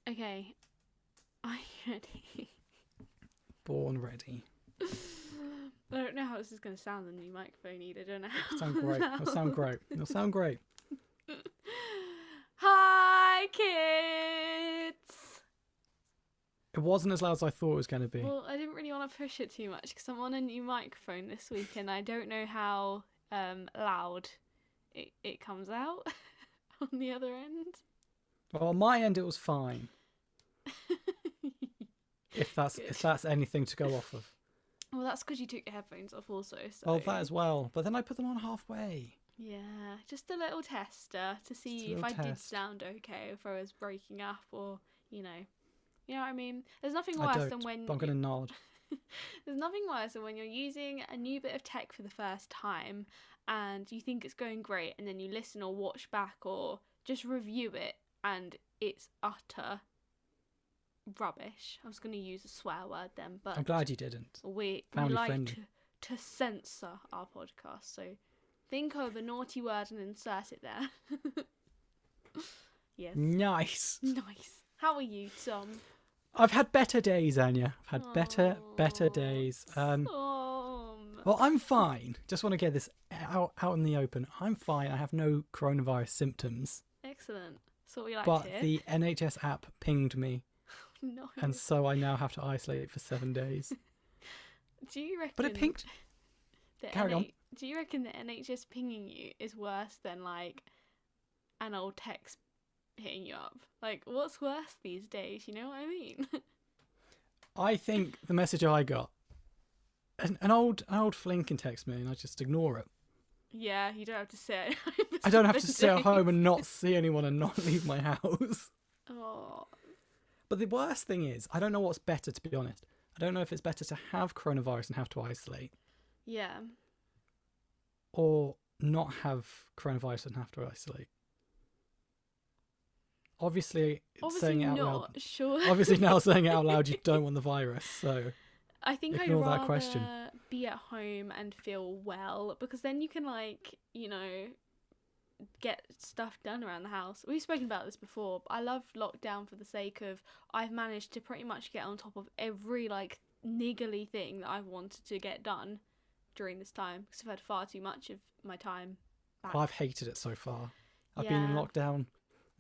Okay. Are you ready? Born ready. I don't know how this is going to sound on the new microphone either. I don't know how. It'll sound great. It'll sound great. It'll sound great. Hi, kids! It wasn't as loud as I thought it was going to be. Well, I didn't really want to push it too much because I'm on a new microphone this week and I don't know how loud it comes out on the other end. Well, on my end, it was fine. If that's anything to go off of. Well, that's because you took your headphones off also. So. Oh, that as well. But then I put them on halfway. Yeah, just a little tester to see if I did sound okay, if I was breaking up or, you know what I mean? There's nothing worse than when... But I'm going to nod. There's nothing worse than when you're using a new bit of tech for the first time and you think it's going great and then you listen or watch back or just review it and it's utter rubbish. I was going to use a swear word then, but... I'm glad you didn't. We like to censor our podcast, so think of a naughty word and insert it there. Yes. Nice. Nice. How are you, Tom? I've had better days, Anya. I've had better days. Tom. Well, I'm fine. Just want to get this out in the open. I'm fine. I have no coronavirus symptoms. Excellent. That's what we like but to hear. the NHS app pinged me. No. And so I now have to isolate for 7 days. Do you reckon... But it pinged... Carry on. Do you reckon the NHS pinging you is worse than, like, an old text hitting you up? Like, what's worse these days? You know what I mean? I think the message I got... An old flink can text me and I just ignore it. Yeah, you don't have to sit at home. I don't have to sit at home and not see anyone and not leave my house. Oh... But the worst thing is, I don't know what's better, to be honest. I don't know if it's better to have coronavirus and have to isolate. Yeah. Or not have coronavirus and have to isolate. Obviously saying it out loud. Sure. Obviously now saying it out loud, you don't want the virus, so I think ignore I'd rather that question. be at home and feel well, because then you can, like, you know, get stuff done around the house. We've spoken about this before, but I love lockdown for the sake of I've managed to pretty much get on top of every, like, niggly thing that I've wanted to get done during this time, because I've had far too much of my time back. Well, I've hated it so far. I've been in lockdown,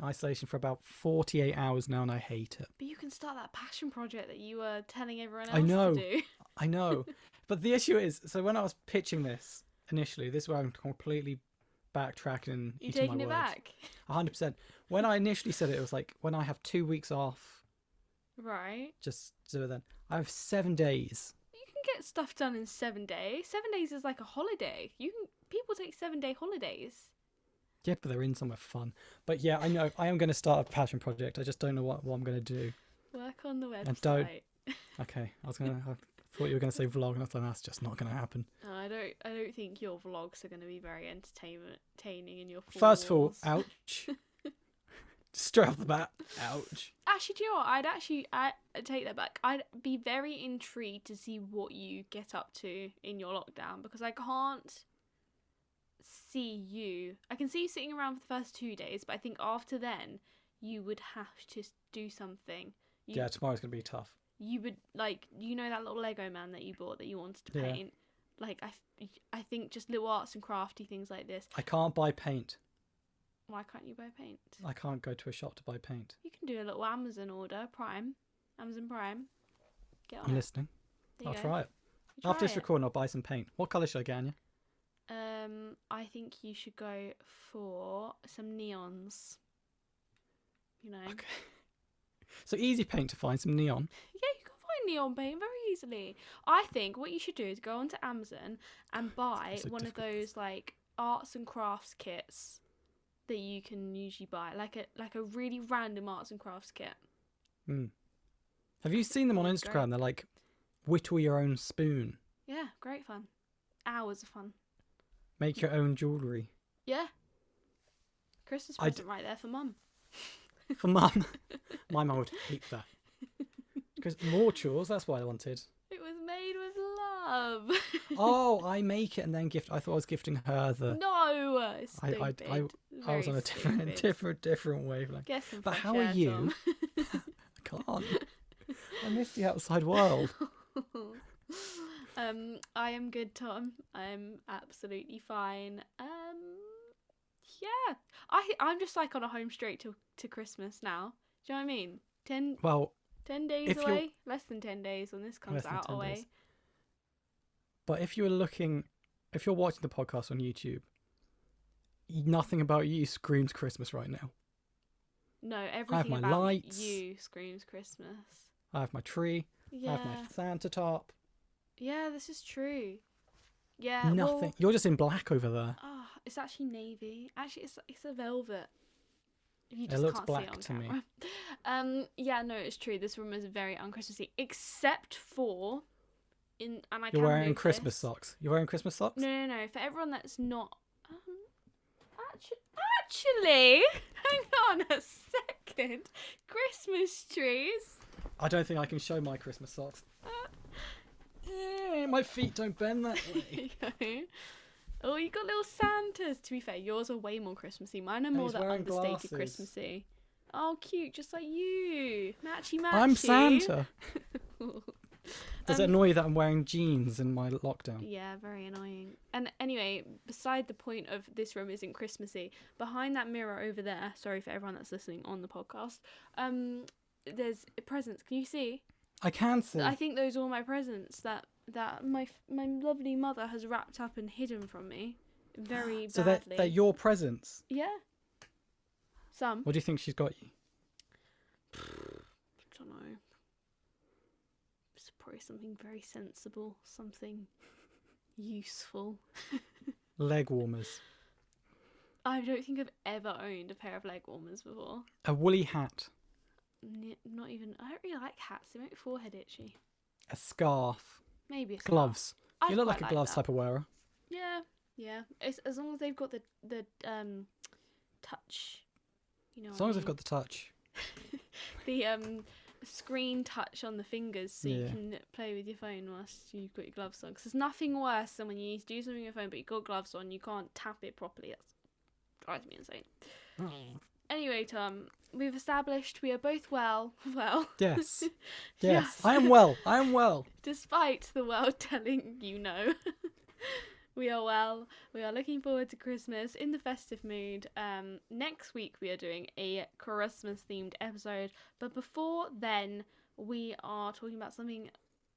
isolation for about 48 hours now and I hate it. But you can start that passion project that you were telling everyone else to do. I know. But the issue is, so when I was pitching this initially, this is where I'm completely backtracking and You're eating taking my it words. back. 100%. When I initially said it, it was like, when I have 2 weeks off, Right. just do it then. I have 7 days. You can get stuff done in 7 days. 7 days is like a holiday. People take 7-day holidays. Yeah, but they're in somewhere fun. But yeah, I know I am going to start a passion project. I just don't know what I'm going to do. Work on the website. And don't. Okay, I thought you were going to say vlog, and I thought that's just not going to happen. I don't think your vlogs are going to be very entertaining in your First of all, walls. ouch. Straight off the bat, ouch. Actually, do you know what? I'd take that back. I'd be very intrigued to see what you get up to in your lockdown, because I can't see you. I can see you sitting around for the first 2 days, but I think after then you would have to do something. Yeah, tomorrow's going to be tough. You would, like, you know that little Lego man that you bought that you wanted to paint? Like, I think just little arts and crafty things like this. I can't buy paint. Why can't you buy paint? I can't go to a shop to buy paint. You can do a little Amazon order, Amazon Prime. Get on I'm it. listening. There you I'll go. try it. Try After this it. recording, I'll buy some paint. What colour should I get, Anya? I think you should go for some neons. You know. Okay. So easy paint to find, some neon. Yeah, you can find neon paint very easily. I think what you should do is go onto Amazon and buy so one difficult. of those, like, arts and crafts kits that you can usually buy, like a really random arts and crafts kit. Have you seen them on Instagram? Great. They're like, whittle your own spoon. Yeah, great fun. Hours of fun. Make your own jewellery. Yeah. Christmas present right there for Mum. For Mum. My mum would hate that. Because more chores, that's what I wanted. It was made with love. Oh, I make it and then gift. I thought I was gifting her the... No, I was on a different wavelength. Get some But fresh how are air, you? Tom. can't. I miss the outside world. I am good, Tom. I'm absolutely fine. Yeah. I'm just like on a home straight to Christmas now. Do you know what I mean? 10 Well, 10 days if you're away? Less than 10 days when this comes less than out 10 away. days. But if you're watching the podcast on YouTube, nothing about you screams Christmas right now. No, everything my about lights. you screams Christmas. I have my tree. Yeah. I have my Santa top. Yeah, this is true. Yeah, Nothing. well, You're just in black over there. it's actually navy. Actually, it's a velvet. If you It just looks can't black see it to on me. camera. Yeah, no, it's true. This room is very un-Christmassy, except for You're wearing Christmas socks. You're wearing Christmas socks? No. For everyone that's not, actually, hang on a second. Christmas trees. I don't think I can show my Christmas socks. My feet don't bend that way. Oh, you got little Santas. To be fair, yours are way more Christmassy. Mine are more the understated glasses. Christmassy. Oh, cute, just like you. Matchy. I'm Santa. Does it annoy you that I'm wearing jeans in my lockdown? Yeah, very annoying. And anyway, beside the point of this room isn't Christmassy, behind that mirror over there, sorry for everyone that's listening on the podcast, there's presents. Can you see? I can see. I think those are all my presents that my lovely mother has wrapped up and hidden from me very so badly. they're your presents? Yeah. Some. What do you think she's got you? I don't know. It's probably something very sensible, something useful. Leg warmers. I don't think I've ever owned a pair of leg warmers before. A woolly hat. Not even. I don't really like hats. They make my forehead itchy. A scarf. Maybe a scarf. Gloves. I'd You look quite like a gloves that. type of wearer. Yeah. It's, as long as they've got the touch. You know. As long as they've got the touch. the screen touch on the fingers, so you Yeah. can play with your phone whilst you've got your gloves on. Because there's nothing worse than when you need to do something on your phone, but you've got gloves on, you can't tap it properly. That drives me insane. Anyway, Tom, we've established we are both well. Yes. Yes. Yes. I am well. Despite the world telling you no. We are well. We are looking forward to Christmas in the festive mood. Next week we are doing a Christmas themed episode, but before then we are talking about something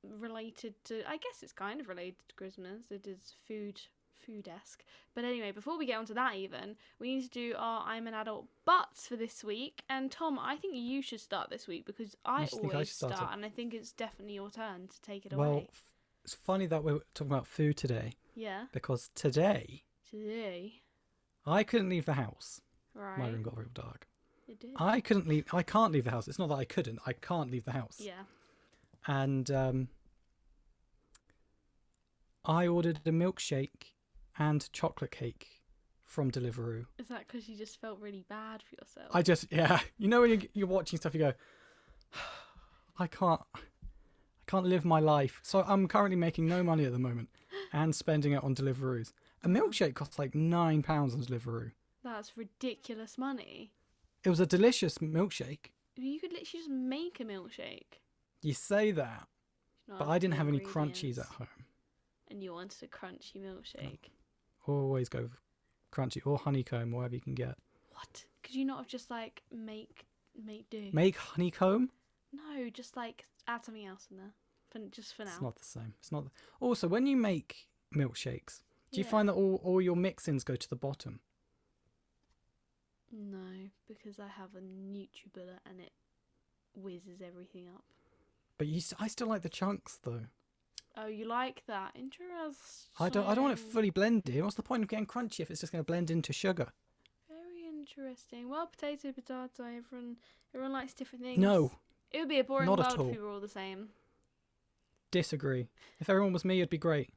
related to, I guess it's kind of related to Christmas. It is food-esque. But anyway, before we get onto that even, we need to do our I'm an Adult Butts for this week. And Tom, I think you should start this week because I always start and I think it's definitely your turn to take it Well, away. it's funny that we're talking about food today. Yeah. Because today, I couldn't leave the house. Right. My room got real dark. It did. I can't leave the house. It's not that I couldn't. I can't leave the house. Yeah. And I ordered a milkshake and chocolate cake from Deliveroo. Is that because you just felt really bad for yourself? You know when you're watching stuff, you go, I can't live my life. So I'm currently making no money at the moment and spending it on Deliveroos. A milkshake costs like £9 on Deliveroo. That's ridiculous money. It was a delicious milkshake. You could literally just make a milkshake. You say that, Not but have I didn't the have any ingredients. crunchies at home. And you wanted a crunchy milkshake. Always go for crunchy or honeycomb, whatever you can get. What? Could you not have just like make do? Make honeycomb? No, just like add something else in there. For now. It's not the same. It's not. Also, when you make milkshakes, do you Yeah. find that all your mix-ins go to the bottom? No, because I have a NutriBullet and it whizzes everything up. But I still like the chunks though. Oh, you like that? Interesting. I don't want it fully blended. What's the point of getting crunchy if it's just going to blend into sugar? Very interesting. Well, potato. Everyone likes different things. No, It would be a boring not world at all. if we were all the same. Disagree. If everyone was me, it'd be great.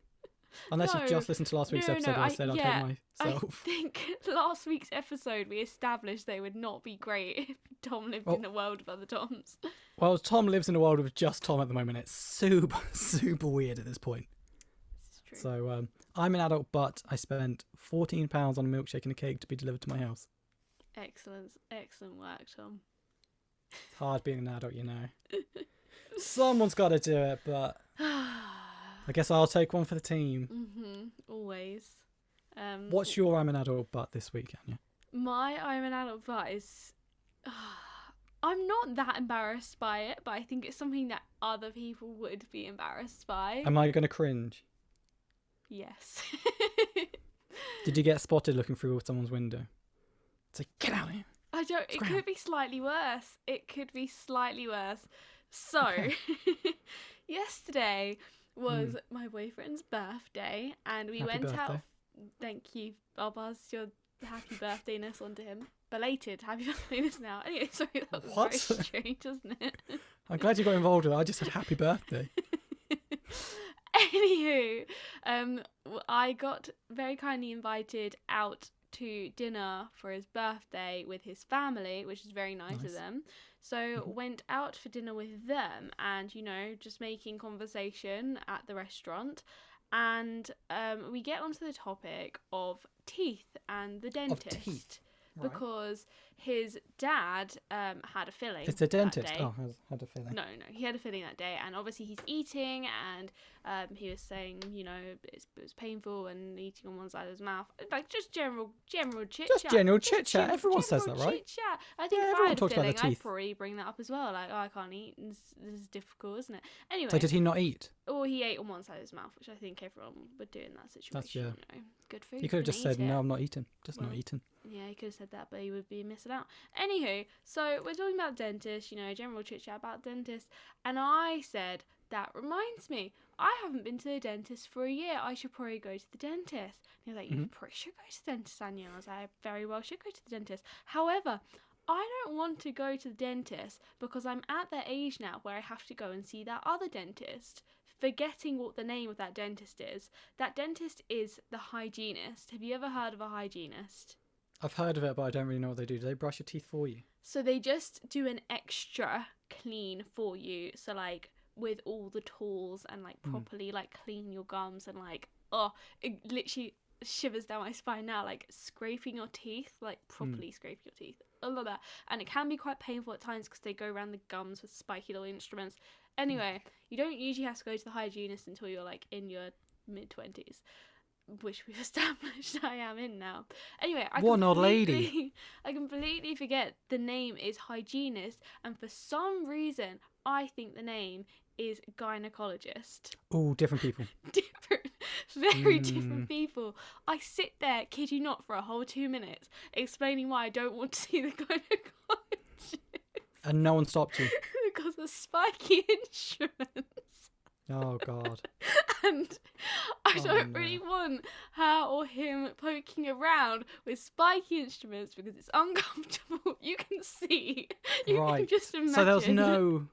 Unless No, you just listened to last week's episode where I said I'd hate I myself. think last week's episode we established they would not be great if Tom lived in a world of other Toms. Well, Tom lives in a world with just Tom at the moment. It's super, super weird at this point. This is true. So I'm an adult, but I spent £14 on a milkshake and a cake to be delivered to my house. Excellent work, Tom. It's hard being an adult, you know. Someone's got to do it, but I guess I'll take one for the team. Always. What's your I'm an adult but this week, Anya? My I'm an adult but is... I'm not that embarrassed by it, but I think it's something that other people would be embarrassed by. Am I going to cringe? Yes. Did you get spotted looking through someone's window? It's like, get out of here. I don't... It could be slightly worse. So, Okay. yesterday was my boyfriend's birthday, and we Happy went out... birthday. Thank you. I'll pass your happy birthdayness on to him. Belated happy birthdayness now. Anyway, sorry, that was What? very strange, wasn't it? I'm glad you got involved with it. I just said happy birthday. Anywho, I got very kindly invited out to dinner for his birthday with his family, which is very nice of them. So went out for dinner with them and, you know, just making conversation at the restaurant. And we get onto the topic of teeth and the dentist. Of teeth? Right. Because his dad had a filling. It's a dentist. That day. Oh, I had a feeling. No, he had a filling that day, and obviously he's eating, and he was saying, you know, it was painful and eating on one side of his mouth, like just general chit chat. Just general chit chat. Everyone says that, right? Chit-chat. I think if I everyone had a talks about filling, their I'd teeth. probably bring that up as well. Like, oh, I can't eat. This is difficult, isn't it? Anyway. So did he not eat? Or he ate on one side of his mouth, which I think everyone would do in that situation. Yeah. You know, good food. He could have just said, eat it. no, I'm not eating. Just not eating. Yeah, he could have said that, but he would be missing out. Anywho, so we're talking about dentists, you know, general chit chat about dentists, and I said, that reminds me, I haven't been to the dentist for a year. I should probably go to the dentist. And he was like, you probably should go to the dentist, Anya. And I was like, I very well should go to the dentist. However, I don't want to go to the dentist because I'm at that age now where I have to go and see that other dentist. Forgetting what the name of that dentist is. That dentist is the hygienist. Have you ever heard of a hygienist? I've heard of it, but I don't really know what they do. Do they brush your teeth for you? So they just do an extra clean for you. So like with all the tools and like properly like clean your gums and like, oh, it literally shivers down my spine now, like scraping your teeth, like properly scraping your teeth. All of that. And it can be quite painful at times because they go around the gums with spiky little instruments. Anyway, you don't usually have to go to the hygienist until you're like in your mid-20s, which we've established I am in now. Anyway, What an old lady. I completely forget the name is hygienist, and for some reason I think the name is gynecologist. Oh, different people. Very different people. I sit there, kid you not, for a whole 2 minutes explaining why I don't want to see the gynecologist. And no one stopped you. Because of spiky instruments. Oh, God. And I don't really want her or him poking around with spiky instruments because it's uncomfortable. You can see. You can just imagine.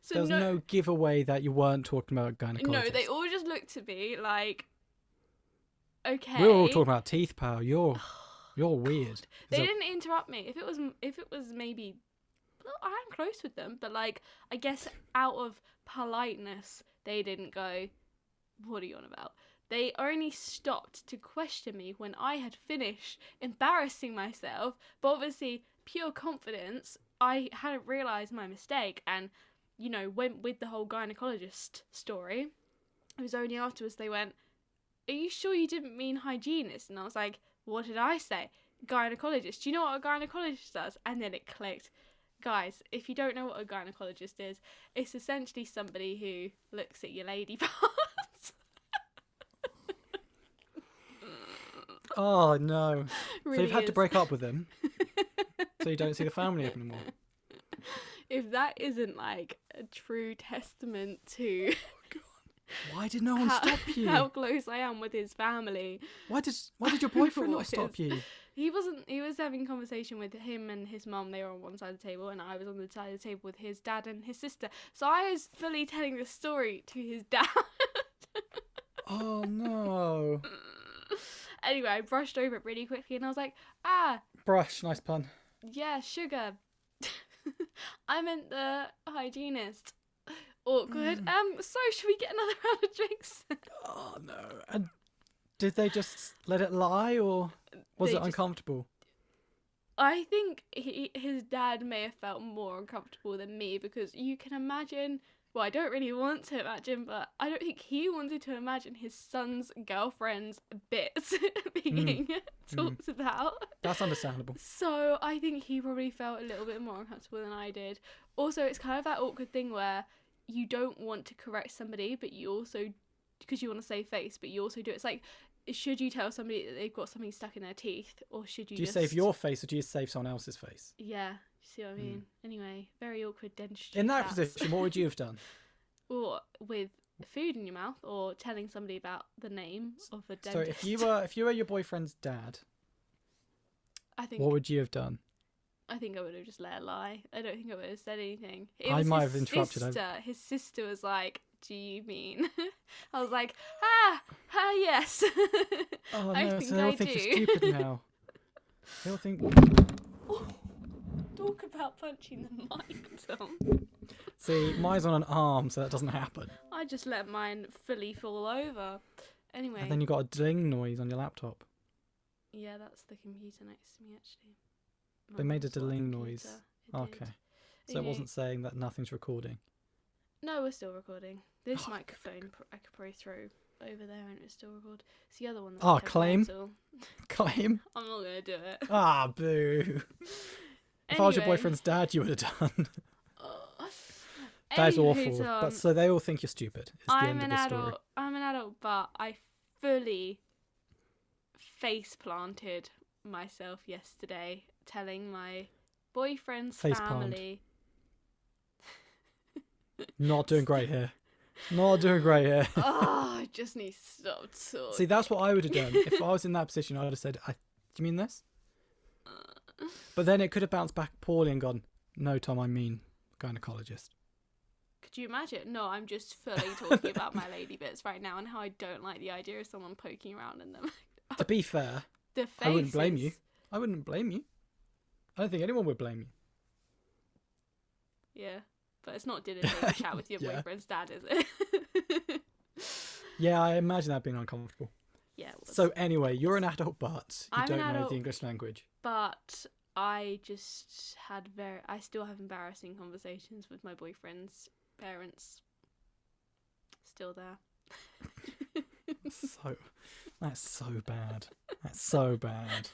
So there was no giveaway that you weren't talking about gynecologist. No, they all just looked at me like, okay. We were all talking about teeth, pal. You're weird. They didn't interrupt me. If it was maybe, well, I am close with them, but like I guess out of politeness, they didn't go, what are you on about? They only stopped to question me when I had finished embarrassing myself, but obviously pure confidence, I hadn't realised my mistake and, you know, went with the whole gynecologist story. It was only afterwards they went, are you sure you didn't mean hygienist? And I was like, what did I say? Gynecologist. Do you know what a gynecologist does? And then it clicked. Guys, if you don't know what a gynecologist is, it's essentially somebody who looks at your lady parts. Oh, no. Really so you've had to is. break up with him so you don't see the family anymore. If that isn't like a true testament to Why did no one stop you? how close I am with his family. Why did your boyfriend not What stop is- you? He was having conversation with him and his mum. They were on one side of the table and I was on the side of the table with his dad and his sister. So I was fully telling the story to his dad. Oh, no. Anyway, I brushed over it really quickly and I was like, Brush, nice pun. yeah, sugar. I meant the hygienist. Awkward. So should we get another round of drinks? Oh, no. And did they just let it lie, or was They it just- uncomfortable? I think his dad may have felt more uncomfortable than me because you can imagine. Well, I don't really want to imagine, but I don't think he wanted to imagine his son's girlfriend's bits being talked about. That's understandable. So I think he probably felt a little bit more uncomfortable than I did. Also, it's kind of that awkward thing where you don't want to correct somebody, but you also, because you want to save face, but you also do it. It's like, should you tell somebody that they've got something stuck in their teeth, or should you Do you just save your face or do you save someone else's face? Yeah, you see what I mean? Anyway, very awkward dentistry. In that position, what would you have done? Or with food in your mouth, or telling somebody about the name of the dentist. So if you were your boyfriend's dad, I think what would you have done? I think I would have just let it lie. I don't think I would have said anything. I might have interrupted. His sister was like, "Do you mean?" I was like, yes. Oh I no! think So they'll I think do. you're stupid now. They'll think. Talk about punching the mic, Tom. See, mine's on an arm, so that doesn't happen. I just let mine fully fall over. Anyway. And then you got a ding noise on your laptop. Yeah, that's the computer next to me, actually. They made a Mum's got ding computer. noise. It did. Okay. So it Anyway. wasn't saying that nothing's recording. No, we're still recording. This Oh, microphone I could probably throw over there and it still record. It's the other one that's Ah, claim. temperamental. Claim. I'm not gonna do it. Ah, boo. If I was your Anyway. boyfriend's dad, you would have done. Oh. That is Anywho, awful. Tom, But so they all think you're stupid. It's the I'm end an of the story. adult. I'm an adult, but I fully face planted myself yesterday, telling my boyfriend's Face palmed. family. Not doing great here. Not doing great here. Oh, I just need to stop talking. See, that's what I would have done. If I was in that position, I would have said, do you mean this? But then it could have bounced back poorly and gone, no, Tom, I mean gynecologist. Could you imagine? No, I'm just fully talking about my lady bits right now and how I don't like the idea of someone poking around in them. To be fair, The faces. I wouldn't blame you. I wouldn't blame you. I don't think anyone would blame you. Yeah, but it's not dinner table chat with your Yeah. boyfriend's dad, is it? Yeah, I imagine that being uncomfortable. Yeah, it was. So anyway, you're an adult, but you I'm an don't know adult. the English language. But I just had I still have embarrassing conversations with my boyfriend's parents. Still there. That's so bad. That's so bad.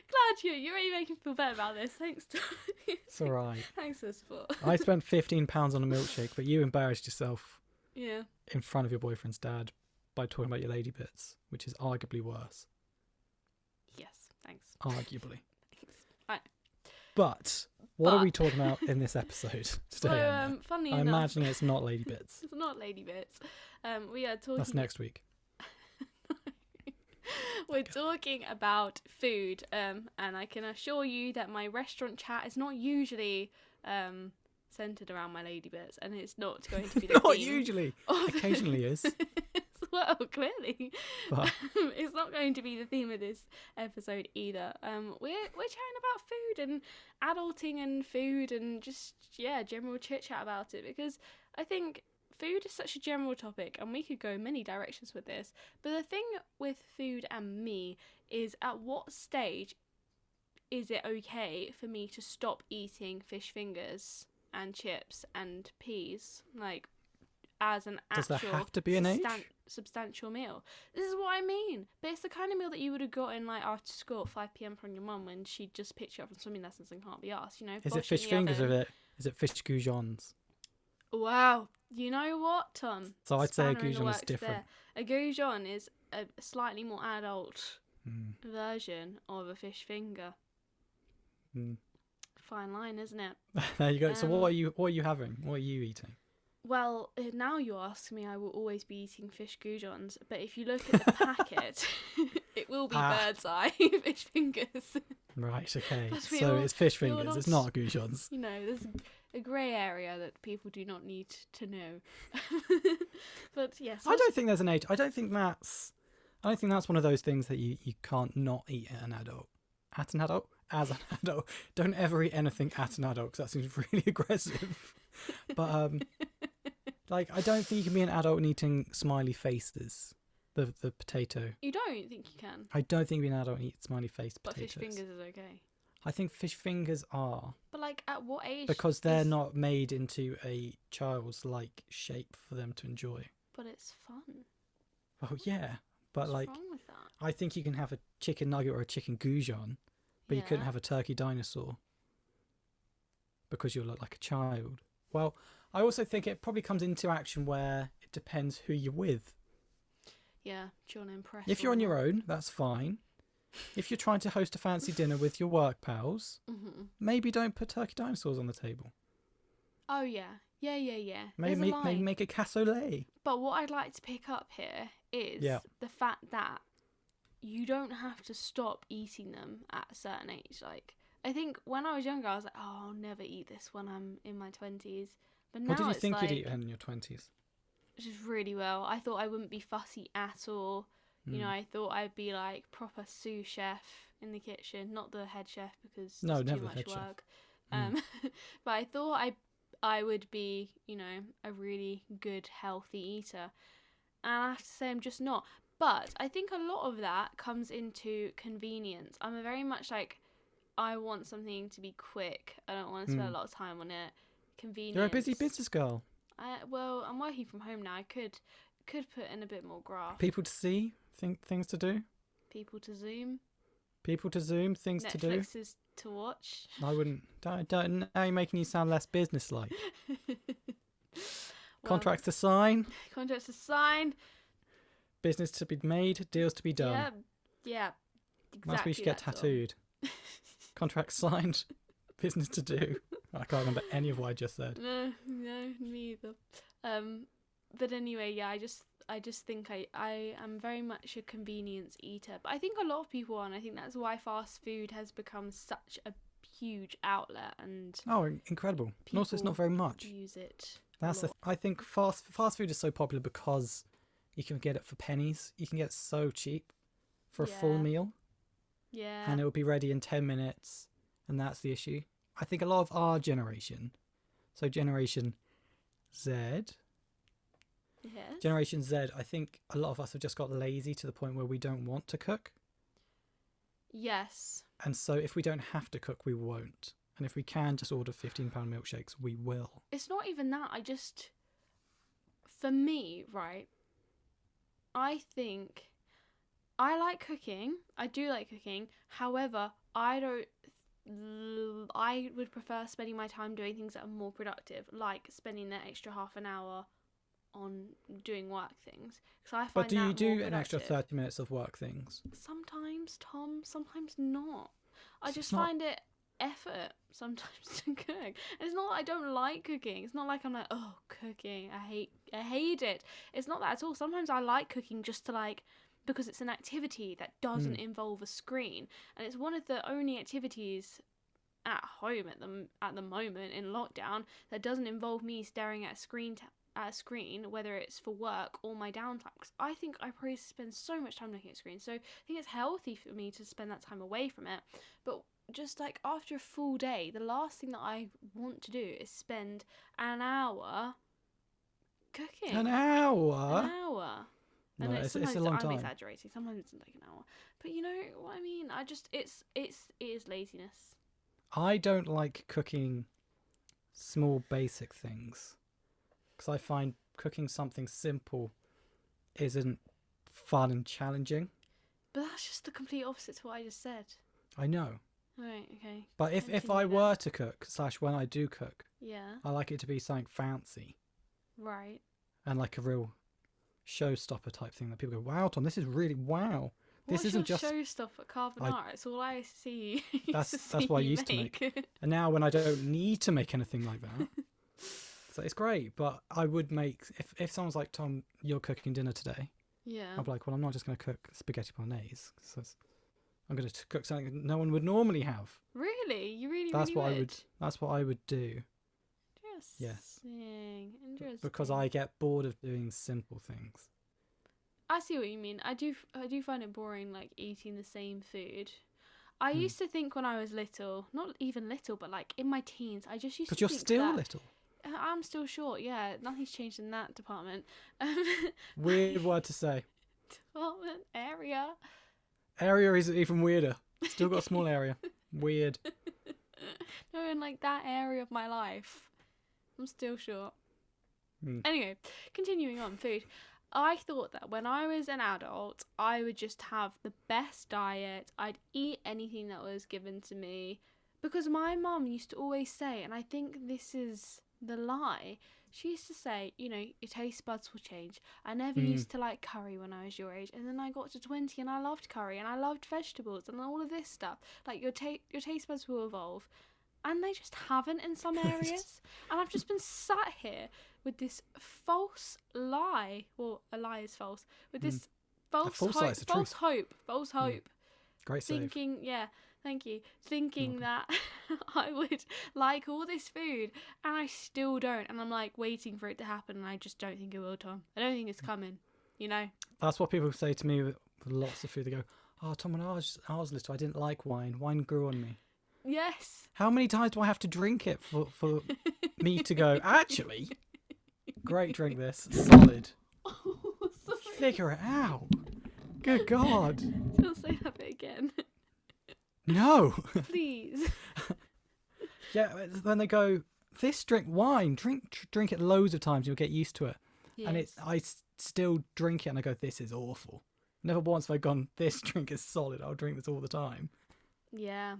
Glad you're really making me feel better about this. Thanks. It's all right. Thanks for the support. I spent £15 on a milkshake, but you embarrassed yourself Yeah. in front of your boyfriend's dad by talking about your lady bits, which is arguably worse. Yes. Thanks. Arguably. Thanks. But what are we But- talking about in this episode So, today? Anya? funnily I enough, imagine it's not lady bits. it's not lady bits. We are talking. That's next week. We're talking about food, and I can assure you that my restaurant chat is not usually centered around my lady bits, and it's not going to be the Not theme usually. of- Occasionally is. Well, clearly, But it's not going to be the theme of this episode either. We're chatting about food and adulting and food and just general chit chat about it, because I think food is such a general topic and we could go many directions with this. But the thing with food and me is, at what stage is it okay for me to stop eating fish fingers and chips and peas, like, as an Does actual there have to be an age? substantial meal? This is what I mean. But it's the kind of meal that you would have gotten like after school at 5 p.m. from your mum when she just picked you up from swimming lessons and can't be asked, you know. is it bosh in fish the fingers oven. or is it fish goujons? Wow. You know what, Tom? So I'd say a Spanner in the goujon is works different. there. A goujon is a slightly more adult Mm. version of a fish finger. Mm. Fine line, isn't it? There you go. So Um, what are you having? What are you eating? Well, now you ask me, I will always be eating fish goujons. But if you look at the packet, it will be bird's eye fish fingers. Right, okay. But we So all- it's fish we all fingers. It's not- not goujons. You know, there's a grey area that people do not need to know. But yes, I don't think there's an age. I don't think that's one of those things that you can't not eat at an adult. At an adult? As an adult. Don't ever eat anything at an adult, because that seems really aggressive. But like, I don't think you can be an adult and eating smiley faces. The potato. You don't think you can, I don't think you can be an adult and eat smiley face but potatoes. fish fingers is okay. I think fish fingers are. But like, at what age? Because they're not made into a child's like shape for them to enjoy. But it's fun. Oh yeah, but What's like, wrong with that? I think you can have a chicken nugget or a chicken goujon, but you couldn't have a turkey dinosaur because you look like a child. Well, I also think it probably comes into action where it depends who you're with. Yeah, do you want to impress? If you're on your own, that's fine. If you're trying to host a fancy dinner with your work pals, maybe don't put turkey dinosaurs on the table. Oh yeah. Yeah. Maybe make a cassoulet. But what I'd like to pick up here is the fact that you don't have to stop eating them at a certain age. Like, I think when I was younger, I was like, oh, I'll never eat this when I'm in my 20s. But now what did you it's think like, you'd eat in your 20s? just really well. I thought I wouldn't be fussy at all. You know, I thought I'd be like proper sous chef in the kitchen, not the head chef because it's too much work. But I thought I would be, you know, a really good healthy eater. And I have to say I'm just not. But I think a lot of that comes into convenience. I'm a very much like, I want something to be quick. I don't want to spend a lot of time on it. Convenience. You're a busy business girl. Well, I'm working from home now. I could put in a bit more graft. People to see, things to do. People to Zoom. People to Zoom, things to do. Netflixes to watch. I wouldn't. Don't. Now you're making you sound less business-like. Contracts to sign. Contracts to sign. Business to be made. Deals to be done. Yeah. Exactly. That's where you should get tattooed. Contracts signed. Business to do. I can't remember any of what I just said. No, me either. But anyway, yeah, I just think I am very much a convenience eater. But I think a lot of people are, and I think that's why fast food has become such a huge outlet. And incredible. And also, it's not very much. Use it. I think fast food is so popular because you can get it for pennies. You can get it so cheap for a full meal. Yeah. And it will be ready in 10 minutes. And that's the issue. I think a lot of our generation, so Generation Z. Yes. Generation Z, I think a lot of us have just got lazy to the point where we don't want to cook. Yes. And so if we don't have to cook, we won't. And if we can just order £15 milkshakes, we will. It's not even that. For me, right, I think I like cooking. I do like cooking. However, I would prefer spending my time doing things that are more productive, like spending that extra half an hour on doing work things. Because I find But do you do an extra 30 minutes of work things? Sometimes, Tom. Sometimes not. I just not... find it effort sometimes to cook. And it's not that I don't like cooking. It's not like I'm like, oh, cooking, I hate it. It's not that at all. Sometimes I like cooking just to like, because it's an activity that doesn't involve a screen, and it's one of the only activities at home at the moment in lockdown that doesn't involve me staring at a screen, whether it's for work or my downtime. Because I think I probably spend so much time looking at screens, so I think it's healthy for me to spend that time away from it. But just like after a full day, the last thing that I want to do is spend an hour cooking. An hour? An hour. No, and it's a long I'm time. exaggerating. Sometimes it's like an hour. But you know what I mean? It is laziness. I don't like cooking small basic things because I find cooking something simple isn't fun and challenging. But that's just the complete opposite to what I just said. I know. Right, okay. But if I were to cook, / when I do cook, I like it to be something fancy. Right. And like a real showstopper type thing that people go, wow, Tom, this is really wow. This What's isn't your just showstopper carbonara. It's all I see. That's what I used to make. And now when I don't need to make anything like that, so it's great. But I would make if someone's like, Tom, you're cooking dinner today. Yeah. I'd be like, well, I'm not just going to cook spaghetti bolognese. I'm going to cook something no one would normally have. Really? You really? That's really what would? I would. That's what I would do. Yes. Interesting. Because I get bored of doing simple things. I see what you mean. I do find it boring, like eating the same food. I used to think when I was little, not even little, but like in my teens, I just used to think But you're still little. I'm still short, yeah. Nothing's changed in that department. Weird word to say. Department area. Area is even weirder. Still got a small area. Weird. No, in like that area of my life, I'm still short. Anyway, continuing on food. I thought that when I was an adult, I would just have the best diet. I'd eat anything that was given to me. Because my mum used to always say, and I think this is the lie, she used to say, you know, your taste buds will change. I never used to like curry when I was your age. And then I got to 20 and I loved curry and I loved vegetables and all of this stuff. Like your taste buds will evolve. And they just haven't in some areas. And I've just been sat here with this false lie. Well, a lie is false. With this false hope. Great save. Thinking, yeah, thank you. Thinking that I would like all this food. And I still don't. And I'm like waiting for it to happen. And I just don't think it will, Tom. I don't think it's coming. You know? That's what people say to me with lots of food. They go, oh, Tom, when I was little, I didn't like wine. Wine grew on me. Yes. How many times do I have to drink it for me to go, actually, great, drink this, solid. Oh, sorry. Figure it out. Good God. Don't say that bit again. No. Please. Yeah, then they go, this wine, drink it loads of times, you'll get used to it. Yes. And I still drink it and I go, this is awful. Never once have I gone, this drink is solid, I'll drink this all the time. Yeah.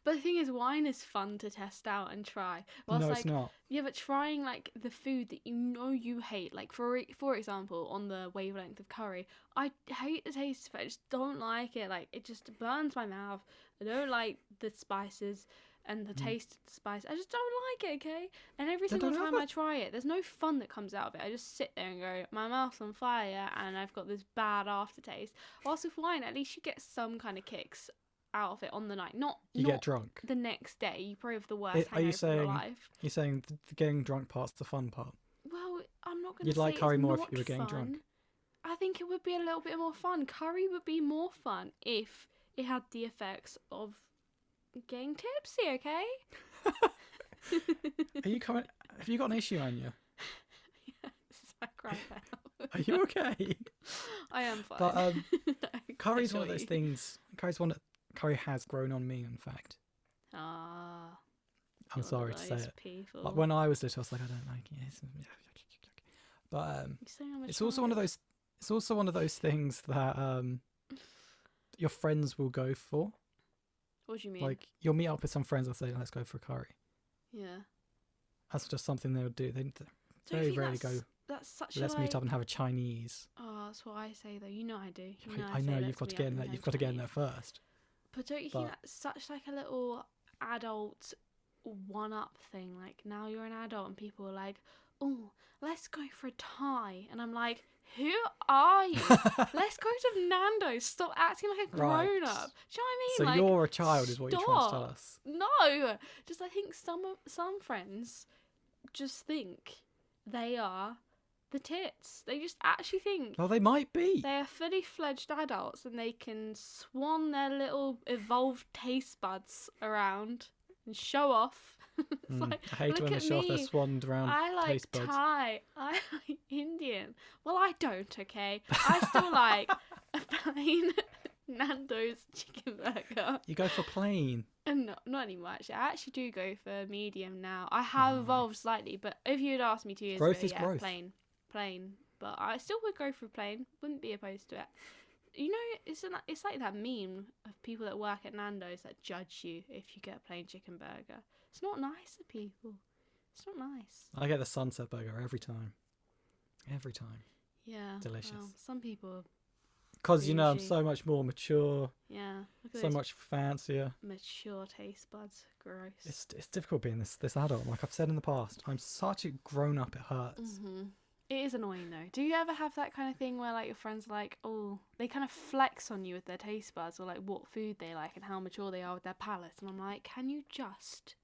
But the thing is, wine is fun to test out and try. No, it's not. Yeah, but trying like the food that you know you hate, like for example, on the wavelength of curry, I hate the taste of it. I just don't like it. Like it just burns my mouth. I don't like the spices and the taste of the spice. I just don't like it. Okay, and every single time I try it, there's no fun that comes out of it. I just sit there and go, my mouth's on fire, and I've got this bad aftertaste. Whilst with wine, at least you get some kind of kicks out of it on the night, not get drunk the next day. You probably have the worst hangover of your life. You're saying the getting drunk part's the fun part? Well, I'm not going to You'd say like curry it's more if not you were getting fun. drunk. I think it would be a little bit more fun. Curry would be more fun if it had the effects of getting tipsy. Okay. Are you coming? Have you got an issue, Anya? Yeah, this is my cry out. Are you okay? I am fine. But curry's one of those things. Curry has grown on me, in fact. Ah. I'm sorry to say it. People. Like when I was little, I was like, I don't like it. But it's also one of those. It's also one of those things that your friends will go for. What do you mean? Like you'll meet up with some friends and say, "Let's go for a curry." Yeah. That's just something they'll do. They very rarely go. That's such. Let's meet up and have a Chinese. Oh, that's what I say though. You know I do. I know you've got to get in there. You've got to get in there first. But don't you think that's such like a little adult one-up thing? Like now you're an adult and people are like, "Oh, let's go for a Thai," and I'm like, "Who are you? Let's go to Nando's. Stop acting like a grown-up." Do you know what I mean? So like, you're a child, is what you're trying to tell us? No, just I think some friends just think they are the tits. They just actually think. Well, they might be. They are fully fledged adults and they can swan their little evolved taste buds around and show off. Like, I hate when they show off their swanned around taste buds. Thai. I like Indian. Well, I don't, okay? I still like a plain Nando's chicken burger. You go for plain? No, not anymore, actually. I actually do go for medium now. I have evolved slightly, but if you had asked me 2 years growth ago, is growth. Plain. But I still would go for plain. Wouldn't be opposed to it. You know, it's like that meme of people that work at Nando's that judge you if you get a plain chicken burger. It's not nice of people. It's not nice. I get the sunset burger every time. Every time. Yeah. Delicious. Well, some people. Because, you know, I'm so much more mature. Yeah. So much fancier. Mature taste buds. Gross. It's difficult being this adult. Like I've said in the past, I'm such a grown up, it hurts. Mm-hmm. It is annoying though. Do you ever have that kind of thing where like your friends are like, oh, they kind of flex on you with their taste buds or like what food they like and how mature they are with their palate? And I'm like, can you just...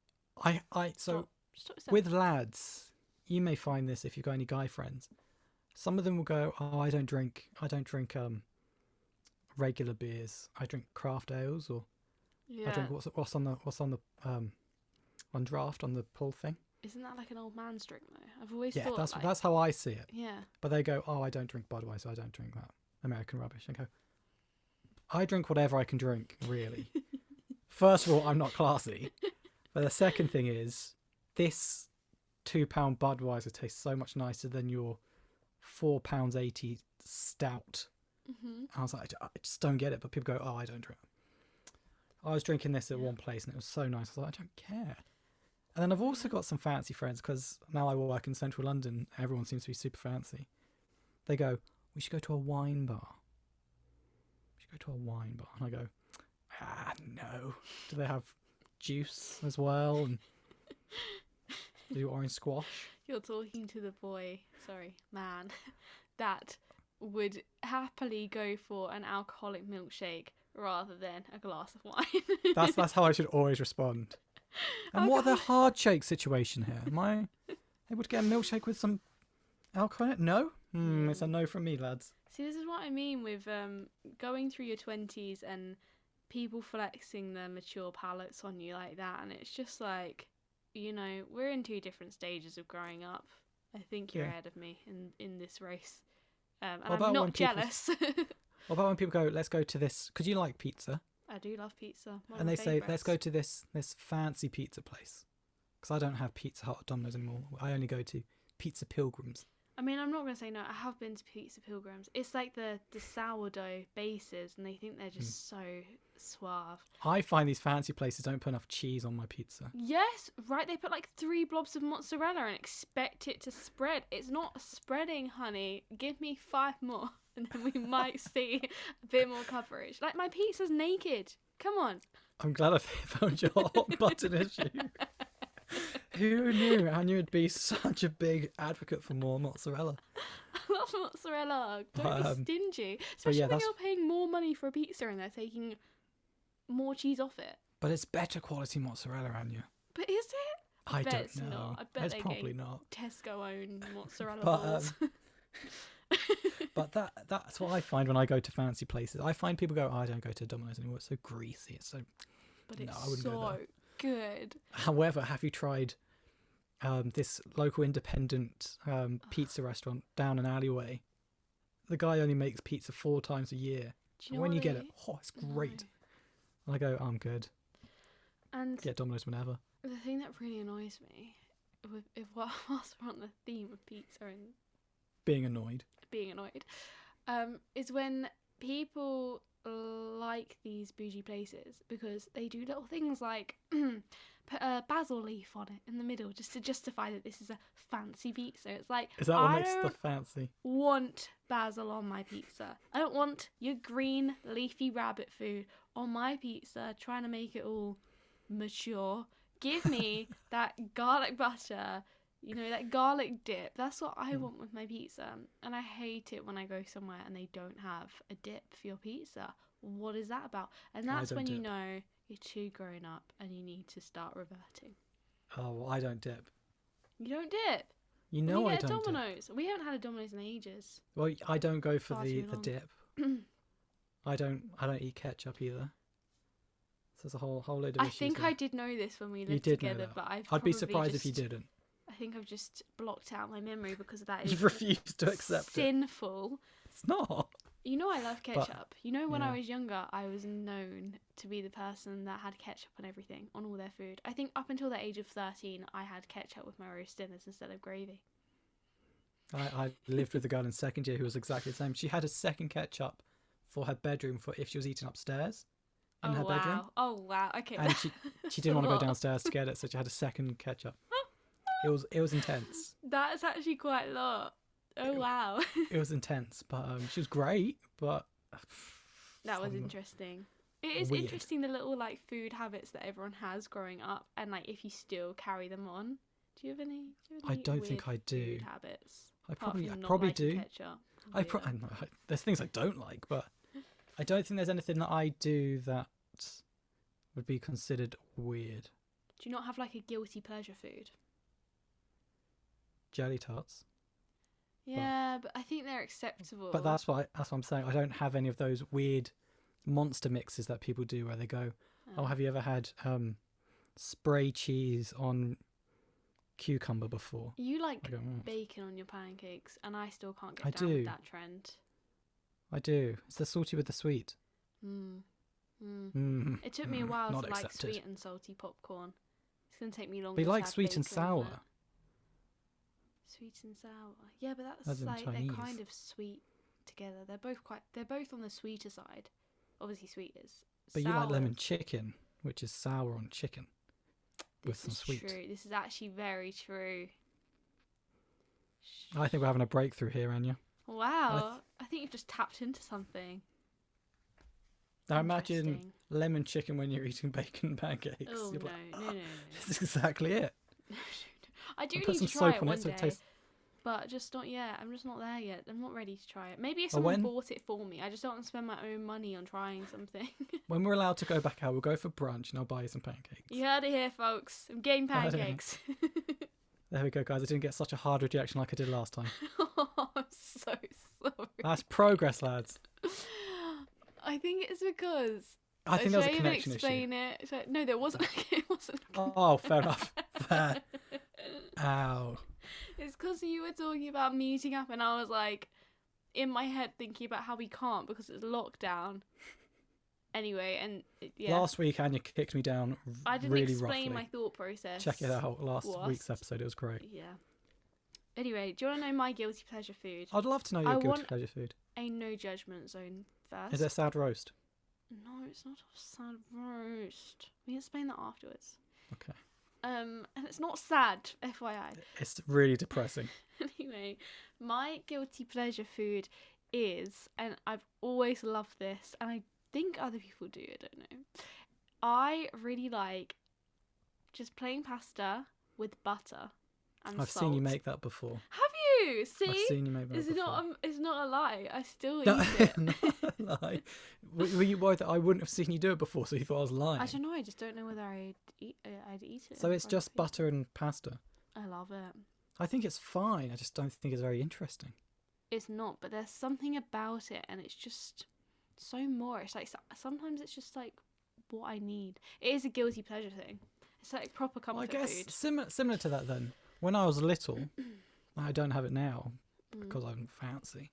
So with lads, you may find this if you've got any guy friends. Some of them will go, oh, I don't drink regular beers. I drink craft ales, or I drink what's on the on draft on the pull thing. Isn't that like an old man's drink though? I've always thought that's how I see it. Yeah. But they go, oh, I don't drink Budweiser. I don't drink that American rubbish. I go, I drink whatever I can drink, really. First of all, I'm not classy. But the second thing is, this £2 Budweiser tastes so much nicer than your £4.80 stout. I was like, I just don't get it. But people go, oh, I don't drink. I was drinking this at one place and it was so nice. I was like, I don't care. And then I've also got some fancy friends because now I work in central London. Everyone seems to be super fancy. They go, we should go to a wine bar. We should go to a wine bar. And I go, no. Do they have juice as well? And do orange squash? You're talking to the man, that would happily go for an alcoholic milkshake rather than a glass of wine. That's how I should always respond. And what are the hard shake situation here? Am I able to get a milkshake with some alcohol in it? No? It's a no from me, lads. See, this is what I mean with going through your 20s and people flexing their mature palates on you like that. And it's just like, you know, we're in two different stages of growing up. I think you're ahead of me in this race. And I'm not jealous. What about when people go, let's go to this, because you like pizza. I do love pizza. And they say, let's go to this fancy pizza place. Because I don't have Pizza Hut or Domino's anymore. I only go to Pizza Pilgrims. I mean, I'm not going to say no. I have been to Pizza Pilgrims. It's like the sourdough bases, and they think they're just so suave. I find these fancy places don't put enough cheese on my pizza. Yes, right. They put like 3 blobs of mozzarella and expect it to spread. It's not spreading, honey. Give me 5 more, and then we might see a bit more coverage. Like, my pizza's naked. Come on. I'm glad I found your hot button issue. Who knew Anya would be such a big advocate for more mozzarella? I love mozzarella. Don't be stingy. Especially when you're paying more money for a pizza and they're taking more cheese off it. But it's better quality mozzarella, Anya. But is it? I don't know. Not. I bet it's they probably not. Tesco own mozzarella balls. But that's what I find when I go to fancy places. I find people go, I don't go to Domino's anymore. It's so greasy. It's so... But it's so good. However, have you tried this local independent pizza restaurant down an alleyway? The guy only makes pizza 4 times a year. Do you know when you get it, it's great. And I go, I'm good. And get Domino's whenever. The thing that really annoys me, whilst we're on the theme of pizza and being annoyed, is when people like these bougie places because they do little things like put a basil leaf on it in the middle just to justify that this is a fancy pizza. It's like, is that what makes the fancy? Want basil on my pizza. I don't want your green leafy rabbit food on my pizza trying to make it all mature. Give me that garlic butter, you know, that garlic dip. That's what I want with my pizza. And I hate it when I go somewhere and they don't have a dip for your pizza. What is that about? And that's when you know you're too grown up and you need to start reverting. Oh, well, I don't dip. You don't dip? You know I don't dip. Domino's. We haven't had a Domino's in ages. Well, I don't go for the dip. I don't eat ketchup either. So there's a whole load of issues. I think there. I did know this when we lived together, but I'd be surprised if you didn't. I think I've just blocked out my memory because of that. You've refused to accept it. Sinful. It's not. You know I love ketchup. When I was younger, I was known to be the person that had ketchup on everything, on all their food. I think up until the age of 13, I had ketchup with my roast dinners instead of gravy. I lived with a girl in second year who was exactly the same. She had a second ketchup for her bedroom for if she was eating upstairs in her bedroom. Oh, wow. Okay. And she didn't want to go downstairs to get it, so she had a second ketchup. It was intense. That's actually quite a lot. Oh, wow. It was intense, but she was great, but... That was interesting. It is interesting, the little, like, food habits that everyone has growing up, and, like, if you still carry them on. Do you have any I don't think I do. Food habits? I probably do. Ketchup? There's things I don't like, but I don't think there's anything that I do that would be considered weird. Do you not have, like, a guilty pleasure food? Jelly tarts. Yeah, but I think they're acceptable. But that's what I'm saying. I don't have any of those weird monster mixes that people do where they go, oh, have you ever had spray cheese on cucumber before? You like bacon on your pancakes, and I still can't get down with that trend. I do. It's the salty with the sweet. It took me a while not to like accepted. sweet and salty popcorn. It's gonna take me longer. But you to like have sweet and bacon in sour. it. Sweet and sour. Yeah, but As that's in like Chinese. they're kind of sweet together. They're both on the sweeter side. Obviously, sweet is. But sour. you like lemon chicken, which is sour on chicken with This some is sweet. true. This is actually very true. I think we're having a breakthrough here, Anya. Wow, I think you've just tapped into something. Now imagine Interesting. lemon chicken when you're eating bacon pancakes. Oh You're no, like, no. this is exactly it. I do And need put some to try soap it on one it so day, it tastes. but just not yet. I'm just not there yet. I'm not ready to try it. Maybe if Well, someone when- bought it for me. I just don't want to spend my own money on trying something. When we're allowed to go back out, we'll go for brunch and I'll buy you some pancakes. You heard it here, folks. I'm getting Heard it here. pancakes. There we go, guys. I didn't get such a hard rejection like I did last time. Oh, I'm so sorry. That's progress, lads. I think it's because. I think there's a Should I even connection issue. explain it? No, there wasn't. It wasn't. Oh, fair enough. Fair. Ow. It's because you were talking about meeting up, and I was like, in my head thinking about how we can't because it's lockdown. Anyway, and yeah, Last week, Anya kicked me down I didn't really explain roughly. my thought process. Check it out. Last What? week's episode. It was great. Yeah. Anyway, do you want to know my guilty pleasure food? I'd love to know I your guilty want- pleasure food. A no judgment zone first. Is it a sad roast? No, it's not a sad roast. We can explain that afterwards. Okay. And it's not sad, FYI. It's really depressing. Anyway, my guilty pleasure food is, and I've always loved this, and I think other people do, I don't know. I really like just plain pasta with butter and I've salt. seen you make that before. Have you? See? I've seen you make that It's before. it's not a lie. I still No, eat it. not a lie. Were you worried that I wouldn't have seen you do it before, so you thought I was lying? I don't know. I just don't know whether I'd eat it. So in it's front just of people. butter and pasta. I love it. I think it's fine. I just don't think it's very interesting. It's not, but there's something about it, and it's just so more. It's like sometimes it's just like what I need. It is a guilty pleasure thing. It's like proper Well, I comfort guess food. similar to that then. When I was little, I don't have it now Mm. because I'm fancy.